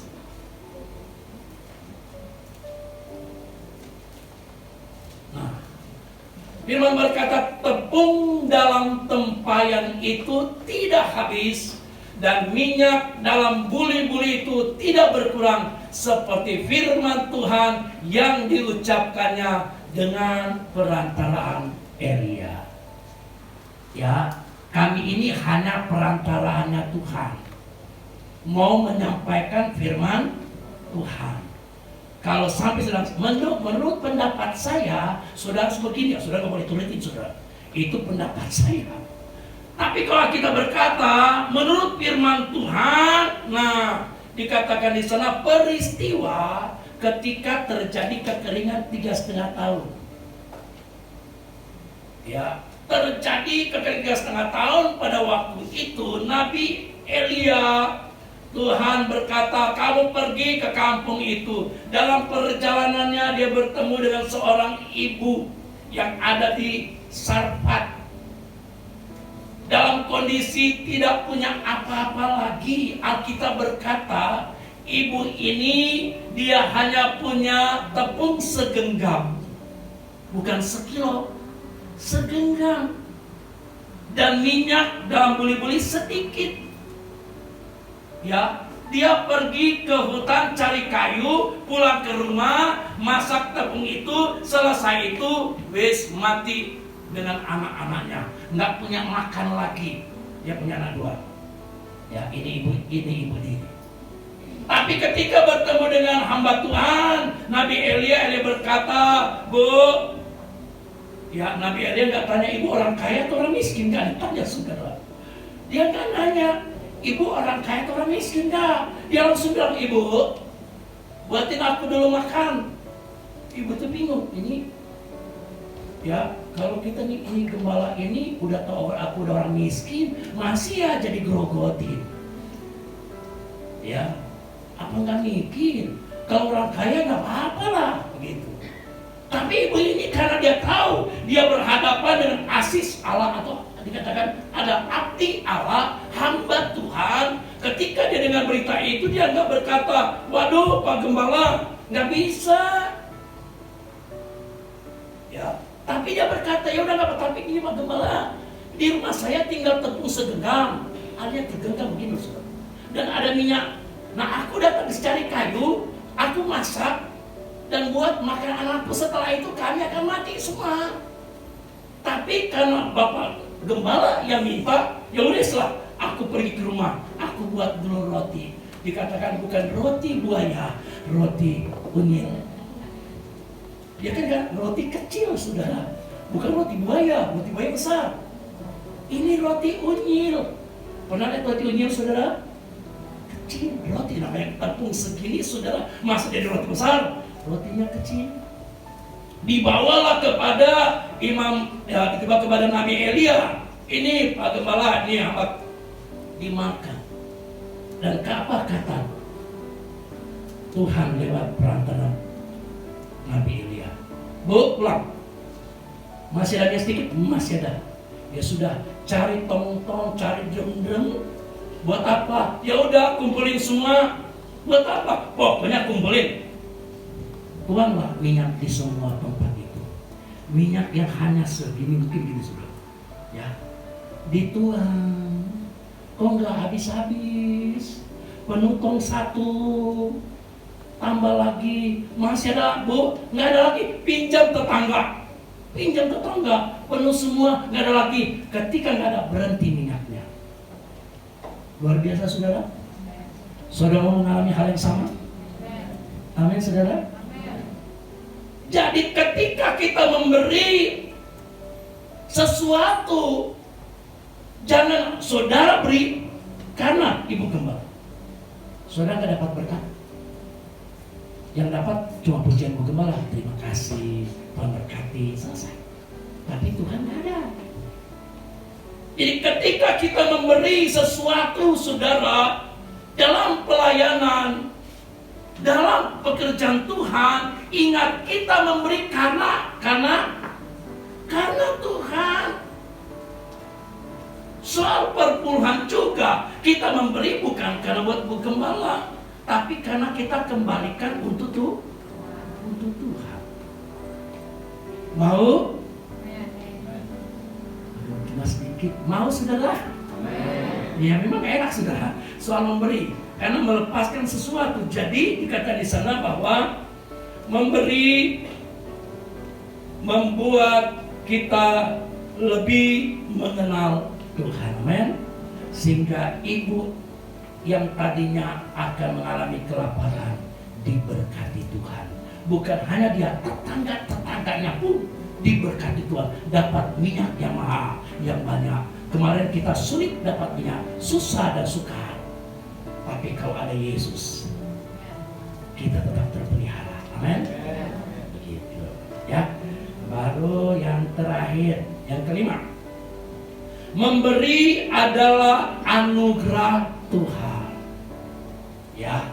Firman berkata, tepung dalam tempayan itu tidak habis, dan minyak dalam buli-buli itu tidak berkurang, seperti firman Tuhan yang diucapkannya dengan perantaraan Elia. Ya, kami ini hanya perantaraannya Tuhan, mau menyampaikan firman Tuhan. Kalau sampai sedang menurut pendapat saya, saudara sebegini, ya saudara nggak boleh turutin, saudara. Itu pendapat saya. Tapi kalau kita berkata menurut firman Tuhan, nah dikatakan di sana peristiwa ketika terjadi kekeringan 3,5 tahun. Ya, terjadi kekeringan 3,5 tahun pada waktu itu Nabi Elia. Tuhan berkata, kamu pergi ke kampung itu. Dalam perjalanannya dia bertemu dengan seorang ibu yang ada di Sarfat. Dalam kondisi tidak punya apa-apa lagi. Alkitab berkata, ibu ini dia hanya punya tepung segenggam. Bukan sekilo, segenggam. Dan minyak dalam buli-buli sedikit. Ya, dia pergi ke hutan cari kayu, pulang ke rumah, masak tepung itu, selesai itu wis mati dengan anak-anaknya, nggak punya makan lagi. Dia punya anak 2. Ya, ini ibu ini. Tapi ketika bertemu dengan hamba Tuhan, Nabi Elia berkata, Bu, Ya, Nabi Elia nggak tanya ibu orang kaya atau orang miskin, nggak ditanya saudara. Dia nggak nanya ibu orang kaya atau orang miskin, nggak. Dia langsung bilang, ibu, buatin aku dulu makan. Ibu tuh bingung, ini ya kalau kita nih, ini gembala ini udah tahu aku udah orang miskin, masih ya jadi grogotin. Ya, apa nggak mikir? Kalau orang kaya nggak apa-apa lah, begitu. Tapi ibu ini karena dia tahu dia berhadapan dengan asis Allah, atau dikatakan ada abdi Allah, hamba Tuhan. Ketika dia dengar berita itu, dia nggak berkata, waduh Pak Gembala, nggak bisa. Ya, tapi dia berkata, ya udah nggak apa-apa, tapi ini Pak Gembala, di rumah saya tinggal tepung segenggam, ada tergenggam begini, saudara. Dan ada minyak. Nah, aku datang cari kayu, aku masak dan buat makan anakku. Setelah itu kami akan mati semua. Tapi karena Bapak Gembala yang minta, ya udah setelah aku pergi ke rumah, aku buat dulu roti. Dikatakan bukan roti buaya, roti unyil. Ya kan roti kecil, saudara. Bukan roti buaya besar. Ini roti unyil. Pernah lihat roti unyil, saudara? Kecil, roti namanya tepung segini, saudara. Masa jadi roti besar? Rotinya kecil. Dibawalah kepada imam, ya, dibawa kepada Nabi Elia. Ini Pak Gembala, ini hamba, dimakan. Dan apa kata Tuhan lewat perantara Nabi Elia? Bu, pulang. Masih ada sedikit? Masih ada. Ya sudah, cari tong-tong, cari drum-drum. Buat apa? Ya udah, kumpulin semua. Buat apa? Pokoknya kumpulin. Tuanglah minyak di semua tempat itu. Minyak yang hanya segini, mungkin gini sudah. Ya, dituang. Kok nggak habis-habis? Penuh tong satu. Tambah lagi, masih ada, Bu? Nggak ada lagi, pinjam tetangga. Pinjam tetangga, penuh semua, nggak ada lagi. Ketika nggak ada, berhenti minyaknya. Luar biasa, saudara. Saudara mau mengalami hal yang sama? Amin, saudara. Jadi ketika kita memberi sesuatu, jangan saudara beri karena ibu gembala. Saudara nggak dapat berkat. Yang dapat cuma pujian ibu gembala. Terima kasih, Tuhan berkati, selesai. Tapi Tuhan nggak ada. Jadi ketika kita memberi sesuatu, saudara, dalam pelayanan, dalam pekerjaan Tuhan, ingat kita memberi karena Tuhan. Soal perpuluhan juga, kita memberi bukan karena buat ibu gembala, tapi karena kita kembalikan untuk Tuhan. Mau? Cuma sedikit. Mau, saudara? Ya memang enak, saudara, soal memberi, karena melepaskan sesuatu. Jadi dikatakan di sana bahwa memberi membuat kita lebih mengenal Tuhan. Amin. Sehingga ibu yang tadinya akan mengalami kelaparan diberkati Tuhan. Bukan hanya dia, tetangganya pun diberkati Tuhan, dapat minyak yang mahal, yang banyak. Kemarin kita sulit dapat minyak, susah dan sukar. Tapi kalau ada Yesus, kita tetap terpelihara. Amin. Begitu. Ya. Baru yang terakhir, yang kelima. Memberi adalah anugerah Tuhan. Ya.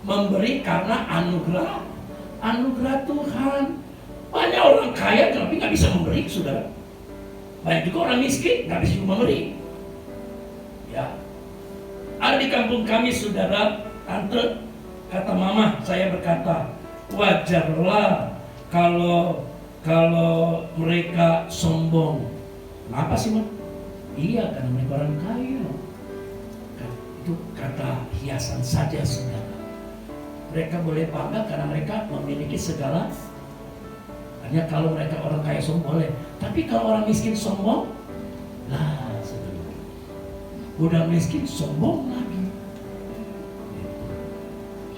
Memberi karena anugerah Tuhan. Banyak orang kaya tapi nggak bisa memberi, saudara. Banyak juga orang miskin nggak bisa memberi. Ya. Ada di kampung kami, saudara, tante, kata mama, saya berkata, wajarlah kalau mereka sombong. Kenapa sih, Ma? Iya, karena mereka orang kaya. Itu kata hiasan saja, saudara. Mereka boleh bangga karena mereka memiliki segala. Hanya kalau mereka orang kaya sombong boleh. Tapi kalau orang miskin sombong, lah, saudara. Udah miskin sombong lagi.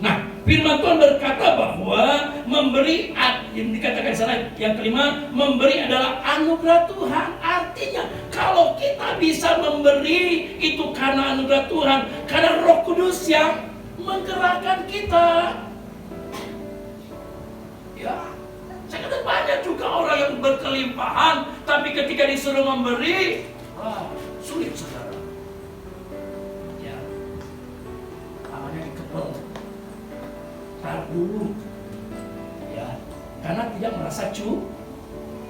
Nah, Firman Tuhan berkata bahwa memberi, yang dikatakan sana yang kelima, memberi adalah anugerah Tuhan. Artinya kalau kita bisa memberi itu karena anugerah Tuhan, karena Roh Kudus yang menggerakkan kita. Ya, saya kata banyak juga orang yang berkelimpahan, tapi ketika disuruh memberi, sulit saudara. Ya, tangannya dikepel. Tar dulu, ya, karena tidak merasa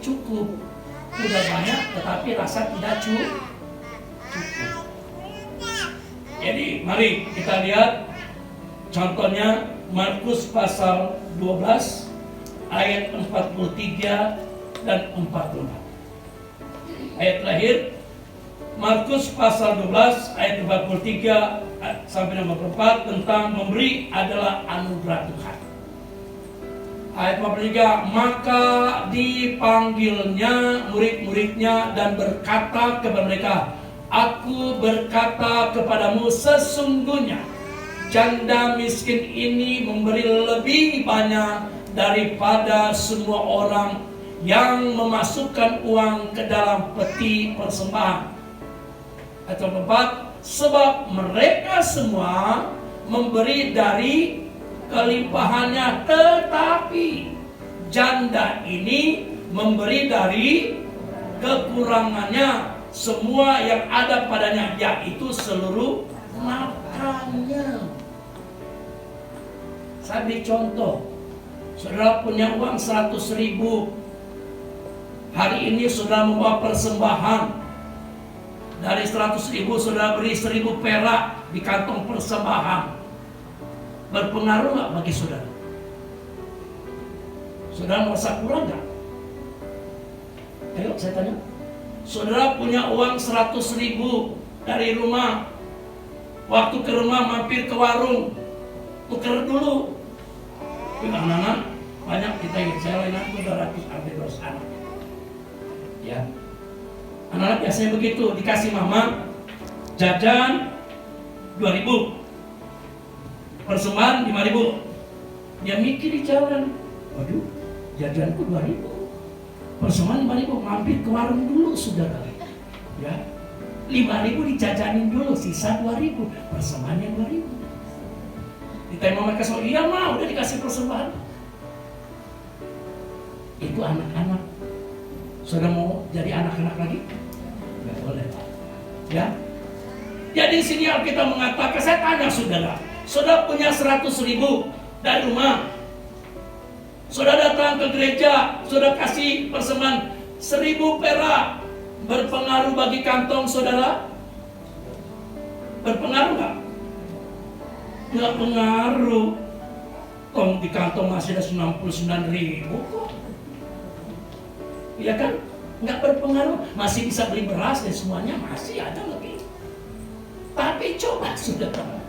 cukup. Sudah banyak, tetapi rasa tidak cukup. Jadi, mari kita lihat contohnya Markus pasal 12 ayat 43 dan 44. Ayat terakhir Markus pasal 12 ayat 43 sampai 44 tentang memberi adalah anugerah Tuhan. Ayat 43, maka dipanggilnya murid-muridnya dan berkata kepada mereka, aku berkata kepadamu sesungguhnya janda miskin ini memberi lebih banyak daripada semua orang yang memasukkan uang ke dalam peti persembahan. Ayat 44, sebab mereka semua memberi dari kelimpahannya, tetapi janda ini memberi dari kekurangannya, semua yang ada padanya, yaitu seluruh makannya. Saya beri contoh, saudara punya uang 100.000, hari ini saudara membawa persembahan. Dari 100.000 saudara beri 1.000 perak di kantong persembahan. Berpengaruh nggak bagi saudara? Saudara merasa kurang nggak? Ayo saya tanya. Saudara punya uang 100.000 dari rumah. Waktu ke rumah mampir ke warung, tuker dulu. Anak-anak banyak kita ingin, saya lain aku 200 hampir 200 anak. Ya. Anak-anak biasanya begitu, dikasih mama jajan 2.000, persembahan 5.000. Dia mikir di jalan, waduh, jajanku 2.000, persembahan 5.000, mampir ke warung dulu saudara. Ya, 5.000 dijajanin dulu, sisa 2.000, persembahannya 2.000. Ditanya mama kasih, iya ma, udah dikasih persembahan. Itu anak-anak. Saudara mau jadi anak-anak lagi? Nggak boleh. Ya. Jadi sini Alkitab mengatakan, saya tanya saudara, saudara punya 100.000 dari rumah. Saudara datang ke gereja, saudara kasih persembahan 1.000 perak. Berpengaruh bagi kantong saudara? Berpengaruh nggak? Nggak pengaruh. Tong di kantong masih ada 99.000 kok. Ya kan? Nggak berpengaruh, masih bisa beli beras dan semuanya masih ada lebih. Tapi coba saudara,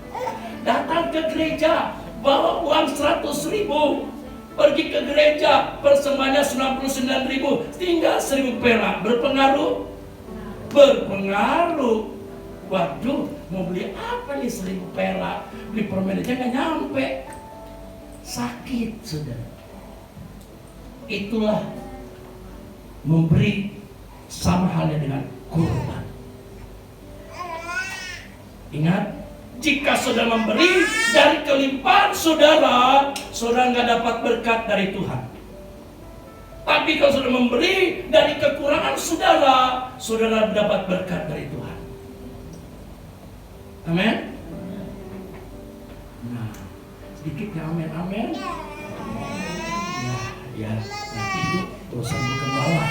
datang ke gereja, bawa uang 100.000, pergi ke gereja, persembahannya 99.000, tinggal 1.000 perak, berpengaruh? Berpengaruh. Waduh, mau beli apa nih 1.000 perak? Beli permen aja nggak nyampe. Sakit saudara. Itulah memberi, sama halnya dengan kurban. Ingat, jika saudara memberi dari kelimpahan saudara, saudara nggak dapat berkat dari Tuhan. Tapi kalau saudara memberi dari kekurangan saudara, saudara dapat berkat dari Tuhan. Amin. Nah, sedikit ya amin, amin. Ya, nanti itu urusan bukan bawah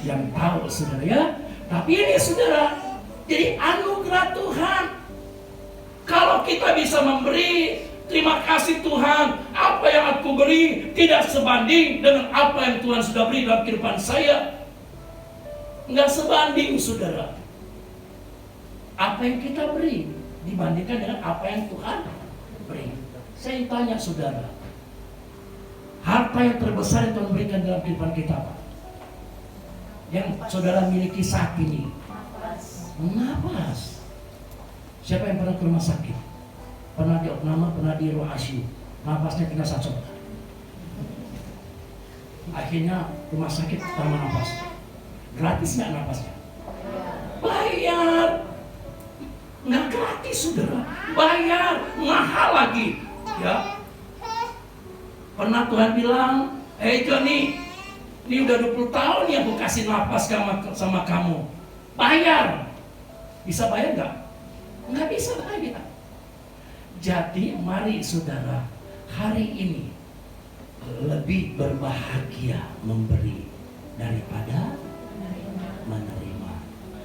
yang tahu saudara ya. Tapi ini saudara, jadi anugerah Tuhan. Kalau kita bisa memberi, terima kasih Tuhan, apa yang aku beri tidak sebanding dengan apa yang Tuhan sudah beri dalam kehidupan saya. Enggak sebanding saudara. Apa yang kita beri dibandingkan dengan apa yang Tuhan beri. Saya tanya saudara, harta yang terbesar yang Tuhan berikan dalam kehidupan kita apa? Yang saudara miliki saat ini? Napas. Siapa yang pernah ke rumah sakit? Pernah di opname, pernah di ruang ICU? napasnya kena sacot. Akhirnya rumah sakit tambah napas. Gratis nggak napasnya? Bayar. Nggak gratis, saudara. Bayar, mahal lagi. Ya. Pernah Tuhan bilang, Johnny, ini udah 20 tahun ya aku kasih napas sama kamu. Bayar. Bisa bayar nggak? Nggak bisa bayar. Jadi mari saudara, hari ini lebih berbahagia memberi daripada menerima.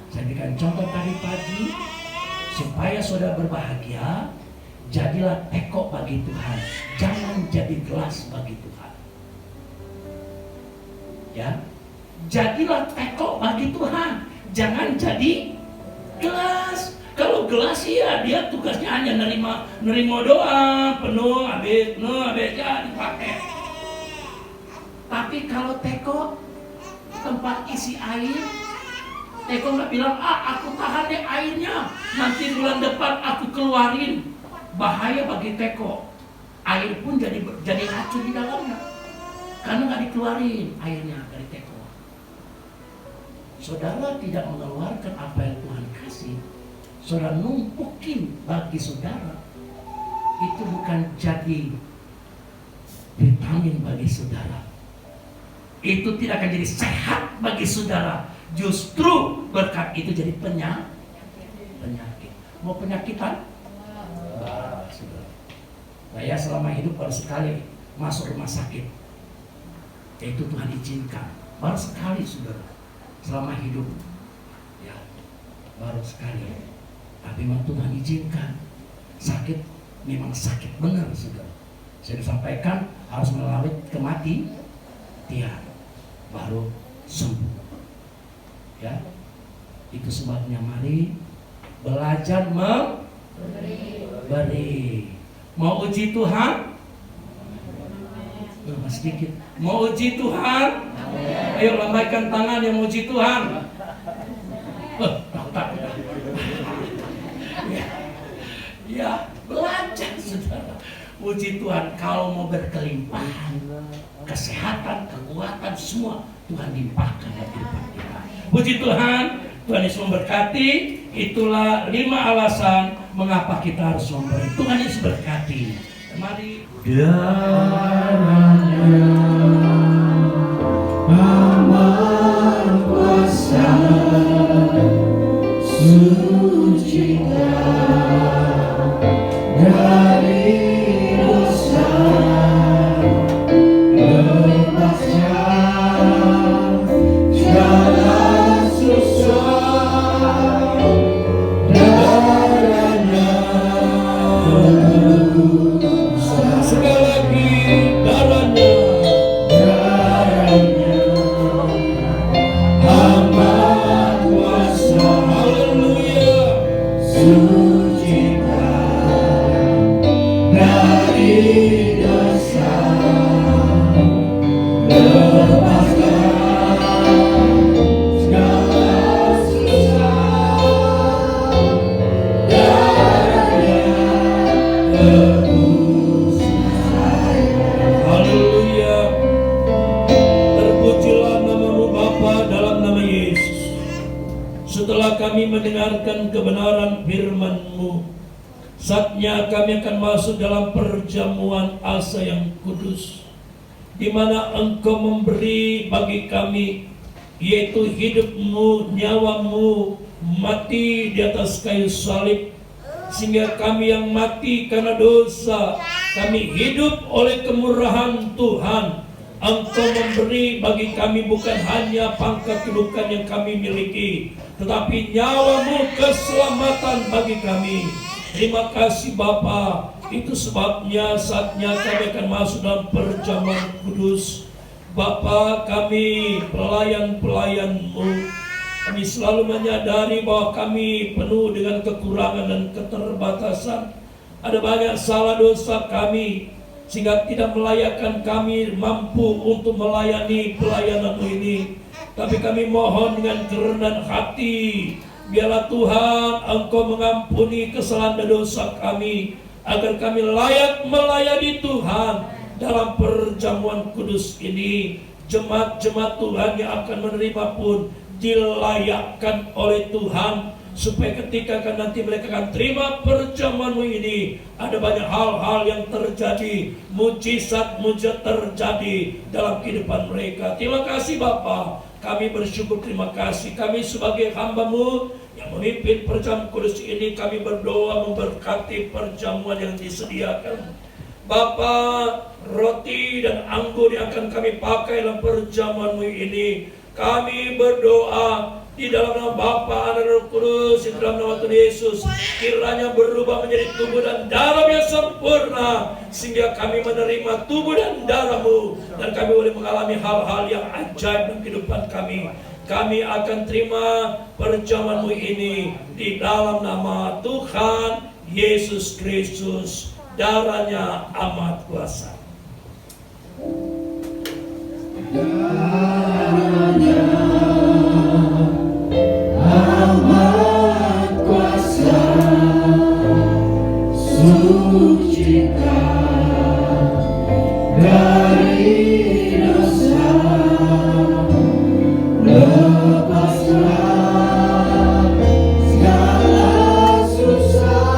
Saya berikan contoh tadi pagi, supaya saudara berbahagia, jadilah teko bagi Tuhan, jangan jadi gelas bagi Tuhan. Ya, jadilah teko bagi Tuhan, jangan jadi gelas. Kalau gelas ya dia tugasnya hanya nerima doang, penuh, habis ya dipakai. Tapi kalau teko, tempat isi air, teko nggak bilang, aku tahan deh airnya, nanti bulan depan aku keluarin. Bahaya bagi teko, air pun jadi racun di dalamnya, karena nggak dikeluarin airnya dari teko. Saudara tidak mengeluarkan apa yang Tuhan kasih, saudara numpukin bagi saudara, itu bukan jadi vitamin bagi saudara, itu tidak akan jadi sehat bagi saudara. Justru berkat itu jadi penyakit. Mau penyakitan? Saya selama hidup baru sekali masuk rumah sakit. Itu Tuhan izinkan. Baru sekali saudara, selama hidup. Ya, baru sekali. Tapi memang Tuhan izinkan. Sakit, memang sakit benar saudara. Saya disampaikan harus melalui kematian, baru sembuh. Ya, itu sebabnya mari belajar memberi. Mau uji Tuhan? Sedikit. Mau uji Tuhan? Ayo lambaikan tangan yang mau uji Tuhan. Takut. Ya, belajar saudara. Uji Tuhan, kalau mau berkelimpahan, kesehatan, kekuatan, semua Tuhan limpahkan dalam kehidupan kita. Puji Tuhan, Tuhan Yesus memberkati. Itulah 5 alasan mengapa kita harus memberi. Tuhan Yesus berkati. Mari. Darahnya aman kuasa sucikan dari dosa, lepaskan segala susah. Darahnya sekali lagi, darahnya aman kuasa, haleluya, sucikan dari dosa, lepaskan segala susah. Darahnya tebus saya. Haleluya. Terpujilah namamu Bapa dalam nama Yesus. Setelah kami mendengarkan kebenaran firman-Mu, saatnya kami akan masuk dalam perjamuan asa yang kudus, di mana Engkau memberi bagi kami, yaitu hidup-Mu, nyawa-Mu, mati di atas kayu salib, sehingga kami yang mati karena dosa, kami hidup oleh kemurahan Tuhan. Engkau memberi bagi kami bukan hanya pangkat kedudukan yang kami miliki, tetapi nyawa-Mu, keselamatan bagi kami. Terima kasih Bapa. Itu sebabnya saatnya kami akan masuk dalam perjamuan kudus. Bapa, kami pelayan-pelayan-Mu, kami selalu menyadari bahwa kami penuh dengan kekurangan dan keterbatasan. Ada banyak salah dosa kami, sehingga tidak melayakkan kami mampu untuk melayani pelayanan-Mu ini. Tapi kami mohon dengan kerendahan hati, biarlah Tuhan Engkau mengampuni kesalahan dan dosa kami. agar kami layak melayani Tuhan dalam perjamuan kudus ini. Jemaat-jemaat Tuhan yang akan menerima pun dilayakkan oleh Tuhan, supaya ketika nanti mereka akan terima perjamuanmu ini, ada banyak hal-hal yang terjadi, mujizat-mujizat terjadi dalam kehidupan mereka. Terima kasih Bapa, kami bersyukur, terima kasih. Kami sebagai hamba-Mu yang memimpin perjamuan kudus ini, kami berdoa memberkati perjamuan yang disediakan. Bapa, roti dan anggur yang akan kami pakai dalam perjamuan-Mu ini, kami berdoa di dalam nama Bapa, Anak, dan Roh Kudus, di dalam nama Tuhan Yesus, kiranya berubah menjadi tubuh dan darah yang sempurna, sehingga kami menerima tubuh dan darah-Mu, dan kami boleh mengalami hal-hal yang ajaib dalam kehidupan kami. Kami akan terima perjamuan-Mu ini di dalam nama Tuhan Yesus Kristus. Darahnya amat kuasa. Darahnya amat kuasa, sucikan dari dosa, lepaskan segala susah.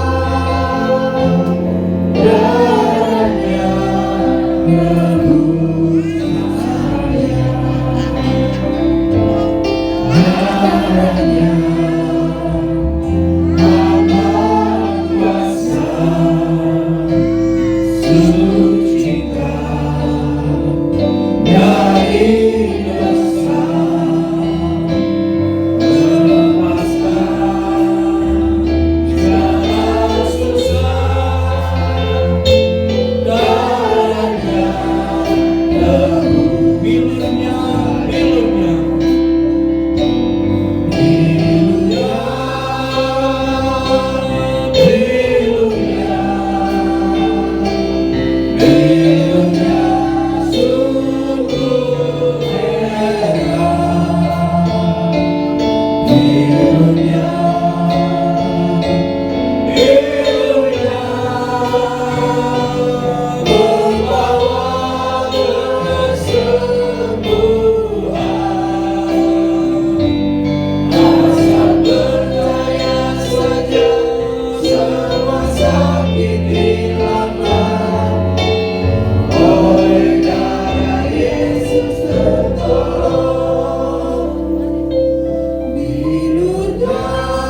Darahnya menebus saya, darahnya amat kuasa, sucikan dari dosa, lepaskan segala susah. Darahnya tebus, bilurnya, bilurnya, bilurnya, bilurnya, bilurnya sungguh heran, bilurnya, bilurnya membawa kesembuhan. Asal percaya saja, semua sakit hilanglah. Oleh darah Yesus tertolong. Bilur darah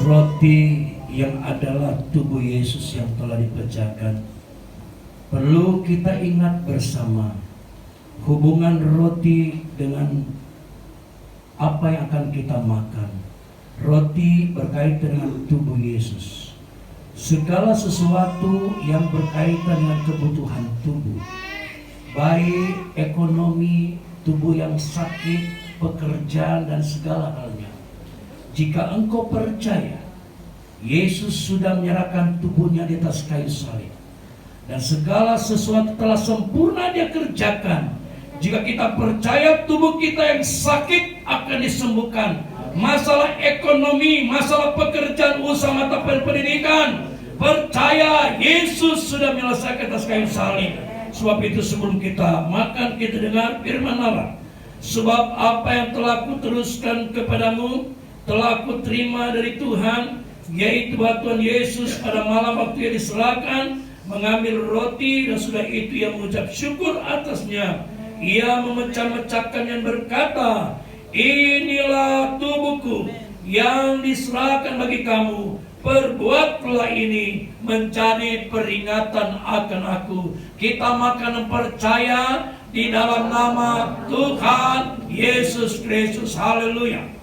roti yang adalah tubuh Yesus yang telah dipecahkan. Perlu kita ingat bersama hubungan roti dengan apa yang akan kita makan. Roti berkaitan dengan tubuh Yesus. Segala sesuatu yang berkaitan dengan kebutuhan tubuh, baik ekonomi, tubuh yang sakit, pekerjaan, dan segala halnya. Jika engkau percaya Yesus sudah menyerahkan tubuhnya di atas kayu salib dan segala sesuatu telah sempurna Dia kerjakan, jika kita percaya tubuh kita yang sakit akan disembuhkan, masalah ekonomi, masalah pekerjaan, usaha, mata pendidikan, percaya Yesus sudah menyelesaikan atas kayu salib. Sebab itu sebelum kita makan, kita dengar firman Allah. Sebab apa yang telah kuteruskan kepadamu telah kuterima dari Tuhan, yaitu bahwa Tuhan Yesus pada malam waktu Ia diserahkan mengambil roti, dan sudah itu Ia mengucap syukur atasnya. Ia memecah-mecahkan dan berkata, inilah tubuhku yang diserahkan bagi kamu. Perbuatlah ini menjadi peringatan akan aku. Kita makan dan percaya di dalam nama Tuhan Yesus Kristus. Haleluya.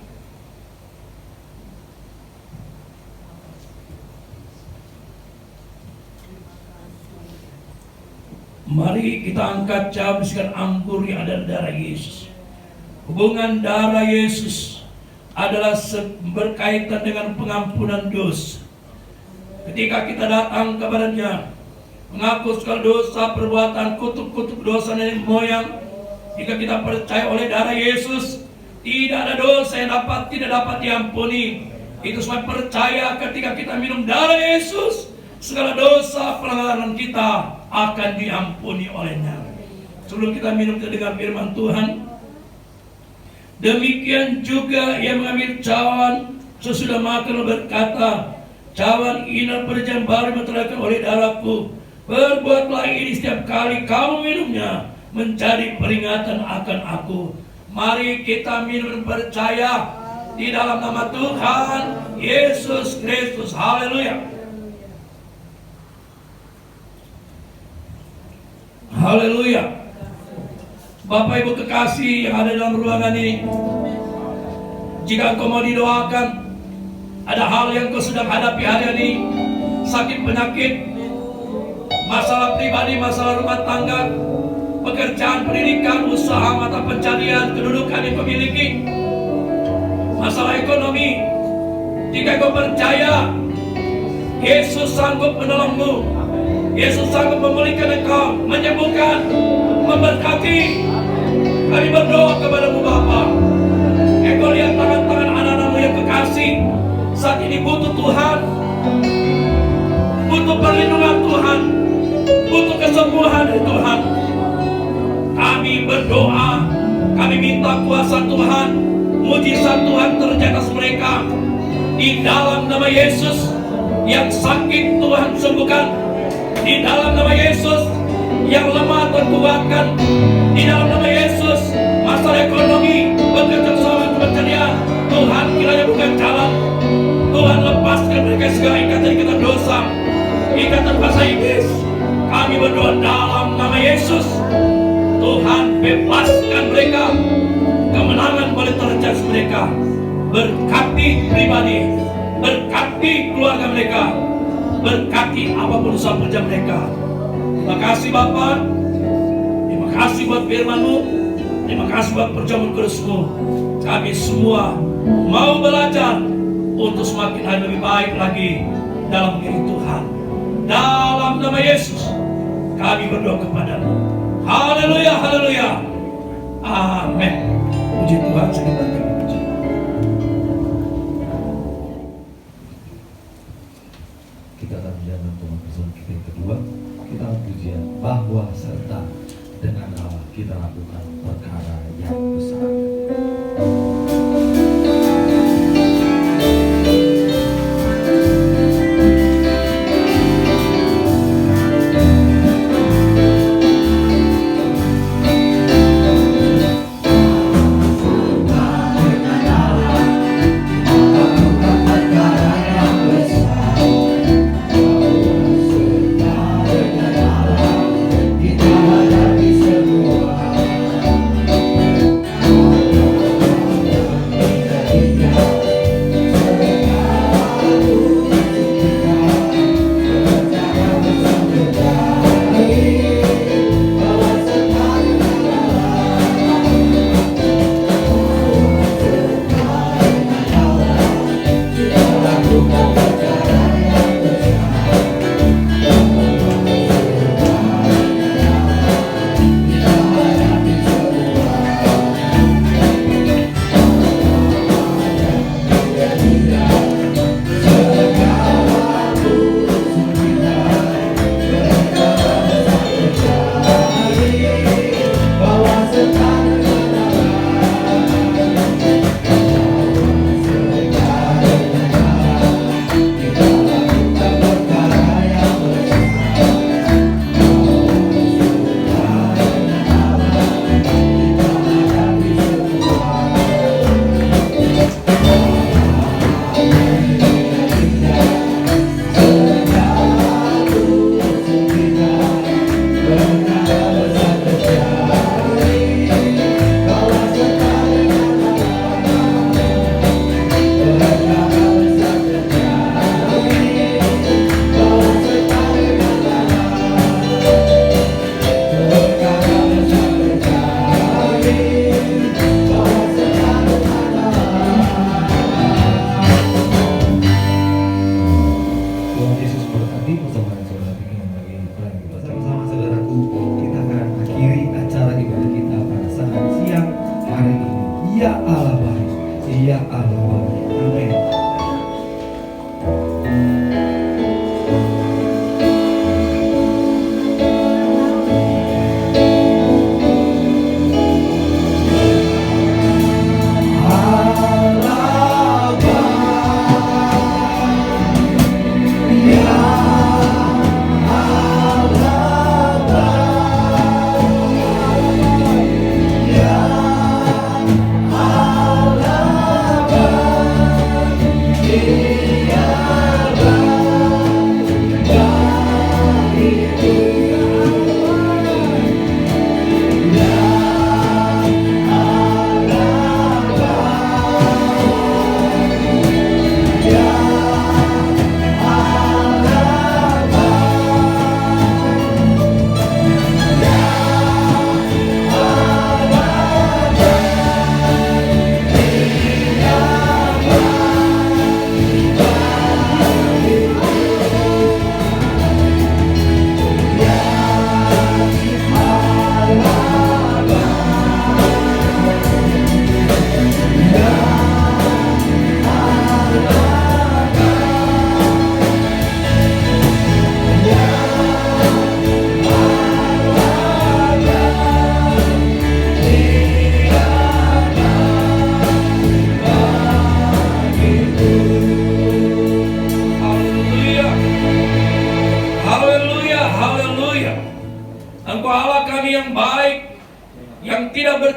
Mari kita angkat cabiskan anggur yang ada di darah Yesus. Hubungan darah Yesus adalah berkaitan dengan pengampunan dosa. Ketika kita datang kepadanya, mengaku segala dosa, perbuatan, kutuk dosa nenek moyang, jika kita percaya oleh darah Yesus, tidak ada dosa yang tidak dapat diampuni. Itu sebab percaya ketika kita minum darah Yesus, segala dosa pelanggaran kita akan diampuni olehnya. Sebelum kita minum, kita dengar firman Tuhan. Demikian juga Ia mengambil cawan sesudah makan berkata, cawan ini perjanjian baru yang oleh darahku. Perbuatlah ini setiap kali kamu minumnya menjadi peringatan akan aku. Mari kita minum dan percaya di dalam nama Tuhan Yesus Kristus. Haleluya. Haleluya. Bapak Ibu kekasih yang ada dalam ruangan ini, jika engkau mau didoakan, ada hal yang kau sedang hadapi hari ini, sakit penyakit, masalah pribadi, masalah rumah tangga, pekerjaan, pendidikan, usaha, mata pencarian, kedudukan yang kau miliki, masalah ekonomi, jika kau percaya Yesus sanggup menolongmu, Yesus sanggup memulihkan engkau, menyembuhkan, memberkati. Kami berdoa kepadamu Bapa. Engkau lihat tangan-tangan anak-anakmu yang kekasih saat ini butuh Tuhan, butuh perlindungan Tuhan, butuh kesembuhan dari Tuhan. Kami berdoa, kami minta kuasa Tuhan, mujizat Tuhan terjadi atas mereka. Di dalam nama Yesus, yang sakit Tuhan sembuhkan. Di dalam nama Yesus, yang lemah Tuhan kuatkan. Di dalam nama Yesus, masalah ekonomi, pekerjaan sama pencarian, Tuhan kiranya bukan jalan. Tuhan lepaskan mereka segala ikatan dosa, ikatan kuasa iblis. Kami berdoa dalam nama Yesus, Tuhan bebaskan mereka. Kemenangan boleh terjadi mereka. Berkati pribadi, berkati keluarga mereka, berkati apapun usaha kerja mereka. Terima kasih Bapak, terima kasih buat firman-Mu, terima kasih buat perjamuan kudus-Mu. Kami semua mau belajar untuk semakin hari lebih baik lagi dalam diri Tuhan. Dalam nama Yesus kami berdoa kepada-Mu. Haleluya, haleluya, amin. Puji Tuhan, sekitar kami puji. Kita akan menjalankan pembahasan kita yang kedua. Kita akan pujian bahwa serta dengan Allah kita lakukan perkara yang besar. Dengan Allah kita lakukan perkara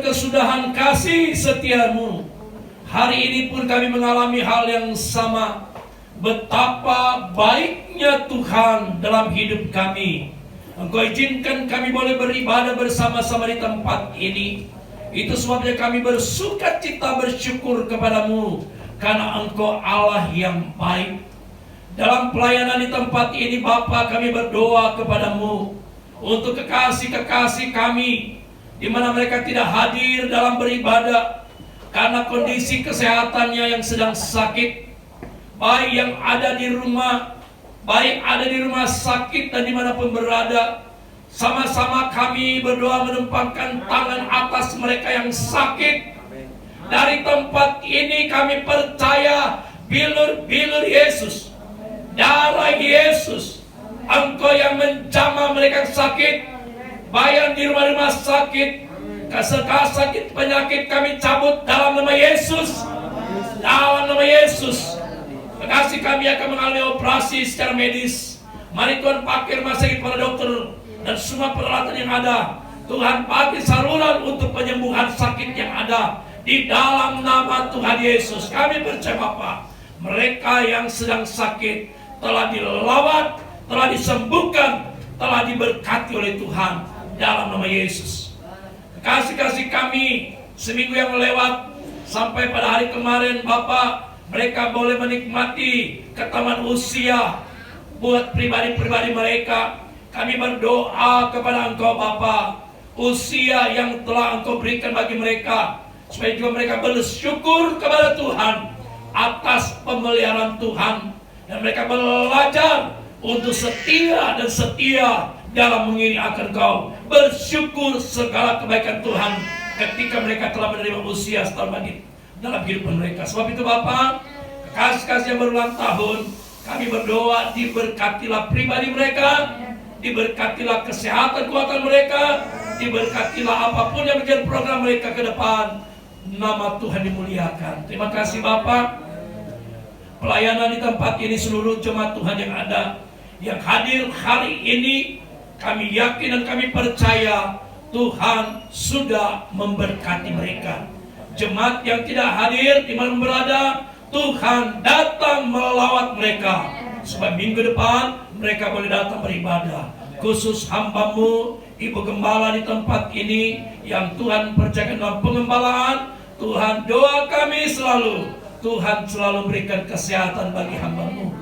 kesudahan kasih setiamu. Hari ini pun kami mengalami hal yang sama. Betapa baiknya Tuhan dalam hidup kami. Engkau izinkan kami boleh beribadah bersama-sama di tempat ini. Itu sebabnya kami bersuka cita bersyukur kepadamu, karena Engkau Allah yang baik. Dalam pelayanan di tempat ini Bapa, kami berdoa kepadamu untuk kekasih-kekasih kami, di mana mereka tidak hadir dalam beribadah karena kondisi kesehatannya yang sedang sakit, baik yang ada di rumah, baik ada di rumah sakit dan dimanapun berada. Sama-sama kami berdoa menumpangkan tangan atas mereka yang sakit. Dari tempat ini kami percaya bilur-bilur Yesus, darah Yesus, Engkau yang menjamah mereka yang sakit, baik di rumah-rumah sakit, sakit penyakit kami cabut dalam nama Yesus, dalam nama Yesus. Kasih kami akan mengalami operasi secara medis. Mari Tuhan pakai rumah sakit para dokter dan semua peralatan yang ada. Tuhan pakai saluran untuk penyembuhan sakit yang ada. Di dalam nama Tuhan Yesus kami percaya Bapa, mereka yang sedang sakit telah dilawat, telah disembuhkan, telah diberkati oleh Tuhan dalam nama Yesus. Kasih-kasih kami seminggu yang lewat sampai pada hari kemarin Bapak, mereka boleh menikmati ketaman usia buat pribadi-pribadi mereka. Kami berdoa kepada Engkau Bapa, usia yang telah Engkau berikan bagi mereka, supaya juga mereka bersyukur kepada Tuhan atas pemeliharaan Tuhan, dan mereka belajar untuk setia dan setia dalam mengiring akan Engkau, bersyukur segala kebaikan Tuhan ketika mereka telah menerima usia setahun lagi dalam kehidupan mereka. Sebab itu Bapa, kekasih-kasih yang berulang tahun, kami berdoa diberkatilah pribadi mereka, diberkatilah kesehatan kekuatan mereka, diberkatilah apapun yang menjadi program mereka ke depan. Nama Tuhan dimuliakan. Terima kasih Bapa. Pelayanan di tempat ini, seluruh jemaat Tuhan yang ada, yang hadir hari ini, kami yakin dan kami percaya Tuhan sudah memberkati mereka. Jemaat yang tidak hadir di mana berada, Tuhan datang melawat mereka, supaya minggu depan mereka boleh datang beribadah. Khusus hamba-Mu, Ibu Gembala di tempat ini yang Tuhan percayakan dalam pengembalaan, Tuhan doa kami selalu, Tuhan selalu berikan kesehatan bagi hamba-Mu,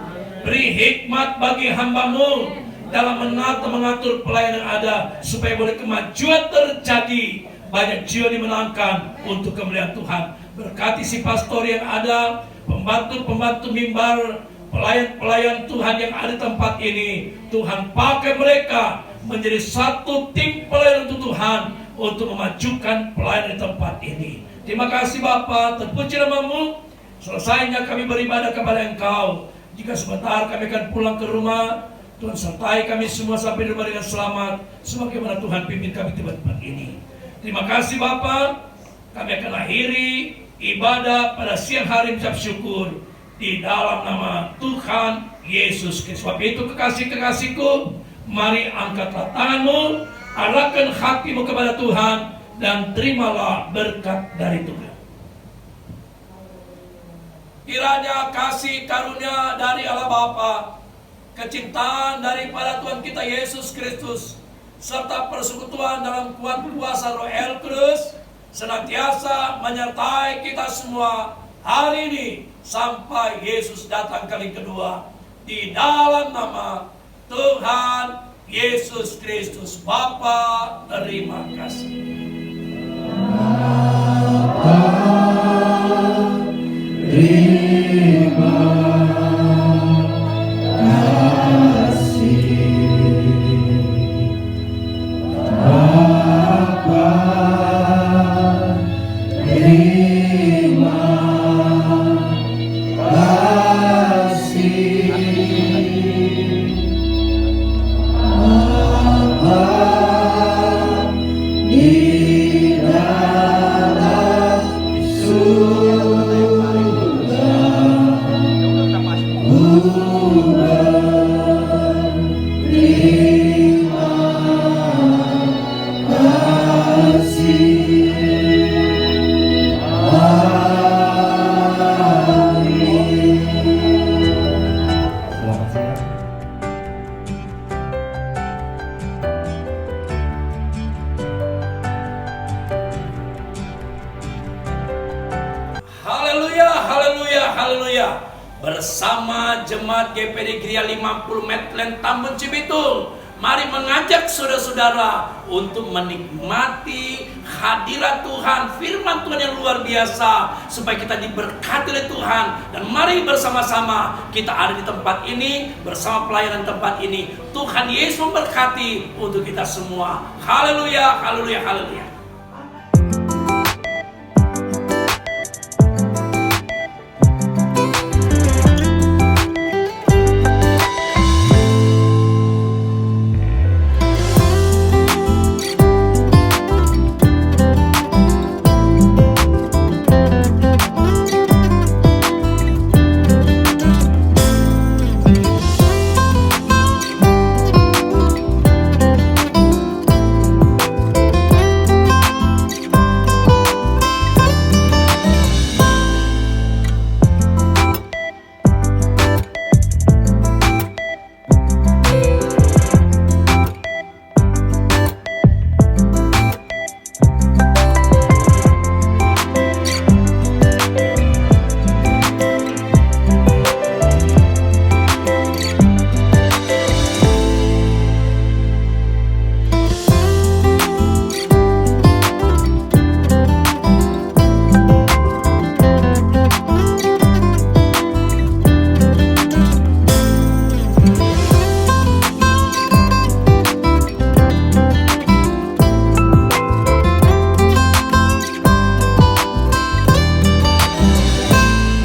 beri hikmat bagi hamba-Mu dalam mengatur pelayanan yang ada, supaya boleh kemajuan terjadi, banyak jiwa dimenangkan untuk kemuliaan Tuhan. Berkati si pastor yang ada, pembantu-pembantu mimbar, pelayan-pelayan Tuhan yang ada di tempat ini. Tuhan pakai mereka menjadi satu tim pelayan untuk Tuhan, untuk memajukan pelayanan di tempat ini. Terima kasih Bapa, terpuji nama-Mu. Selesainya kami beribadah kepada Engkau. Jika sebentar kami akan pulang ke rumah, Tuhan sertai kami semua sampai di rumah dengan selamat, sebagaimana Tuhan pimpin kami di tempat ini. Terima kasih Bapa. Kami akan akhiri ibadah pada siang hari mengucap syukur di dalam nama Tuhan Yesus Kristus. Sebab itu kekasih-kekasihku, mari angkatlah tanganmu, arahkan hatimu kepada Tuhan, dan terimalah berkat dari Tuhan. Kiranya kasih karunia dari Allah Bapa, kecintaan daripada Tuhan kita Yesus Kristus, serta persekutuan dalam kuat kuasa Roh El Kudus senantiasa menyertai kita semua hari ini sampai Yesus datang kali kedua. Di dalam nama Tuhan Yesus Kristus. Bapa, terima kasih. Terima kasih Bapa, terima kasih Bapa, bersama Jemaat GPD Gereja 50 Medland Tambun Cibitung, mari mengajak saudara-saudara untuk menikmati hadirat Tuhan, firman Tuhan yang luar biasa, supaya kita diberkati oleh Tuhan. Dan mari bersama-sama kita ada di tempat ini, bersama pelayanan tempat ini. Tuhan Yesus memberkati untuk kita semua. Haleluya, haleluya, haleluya.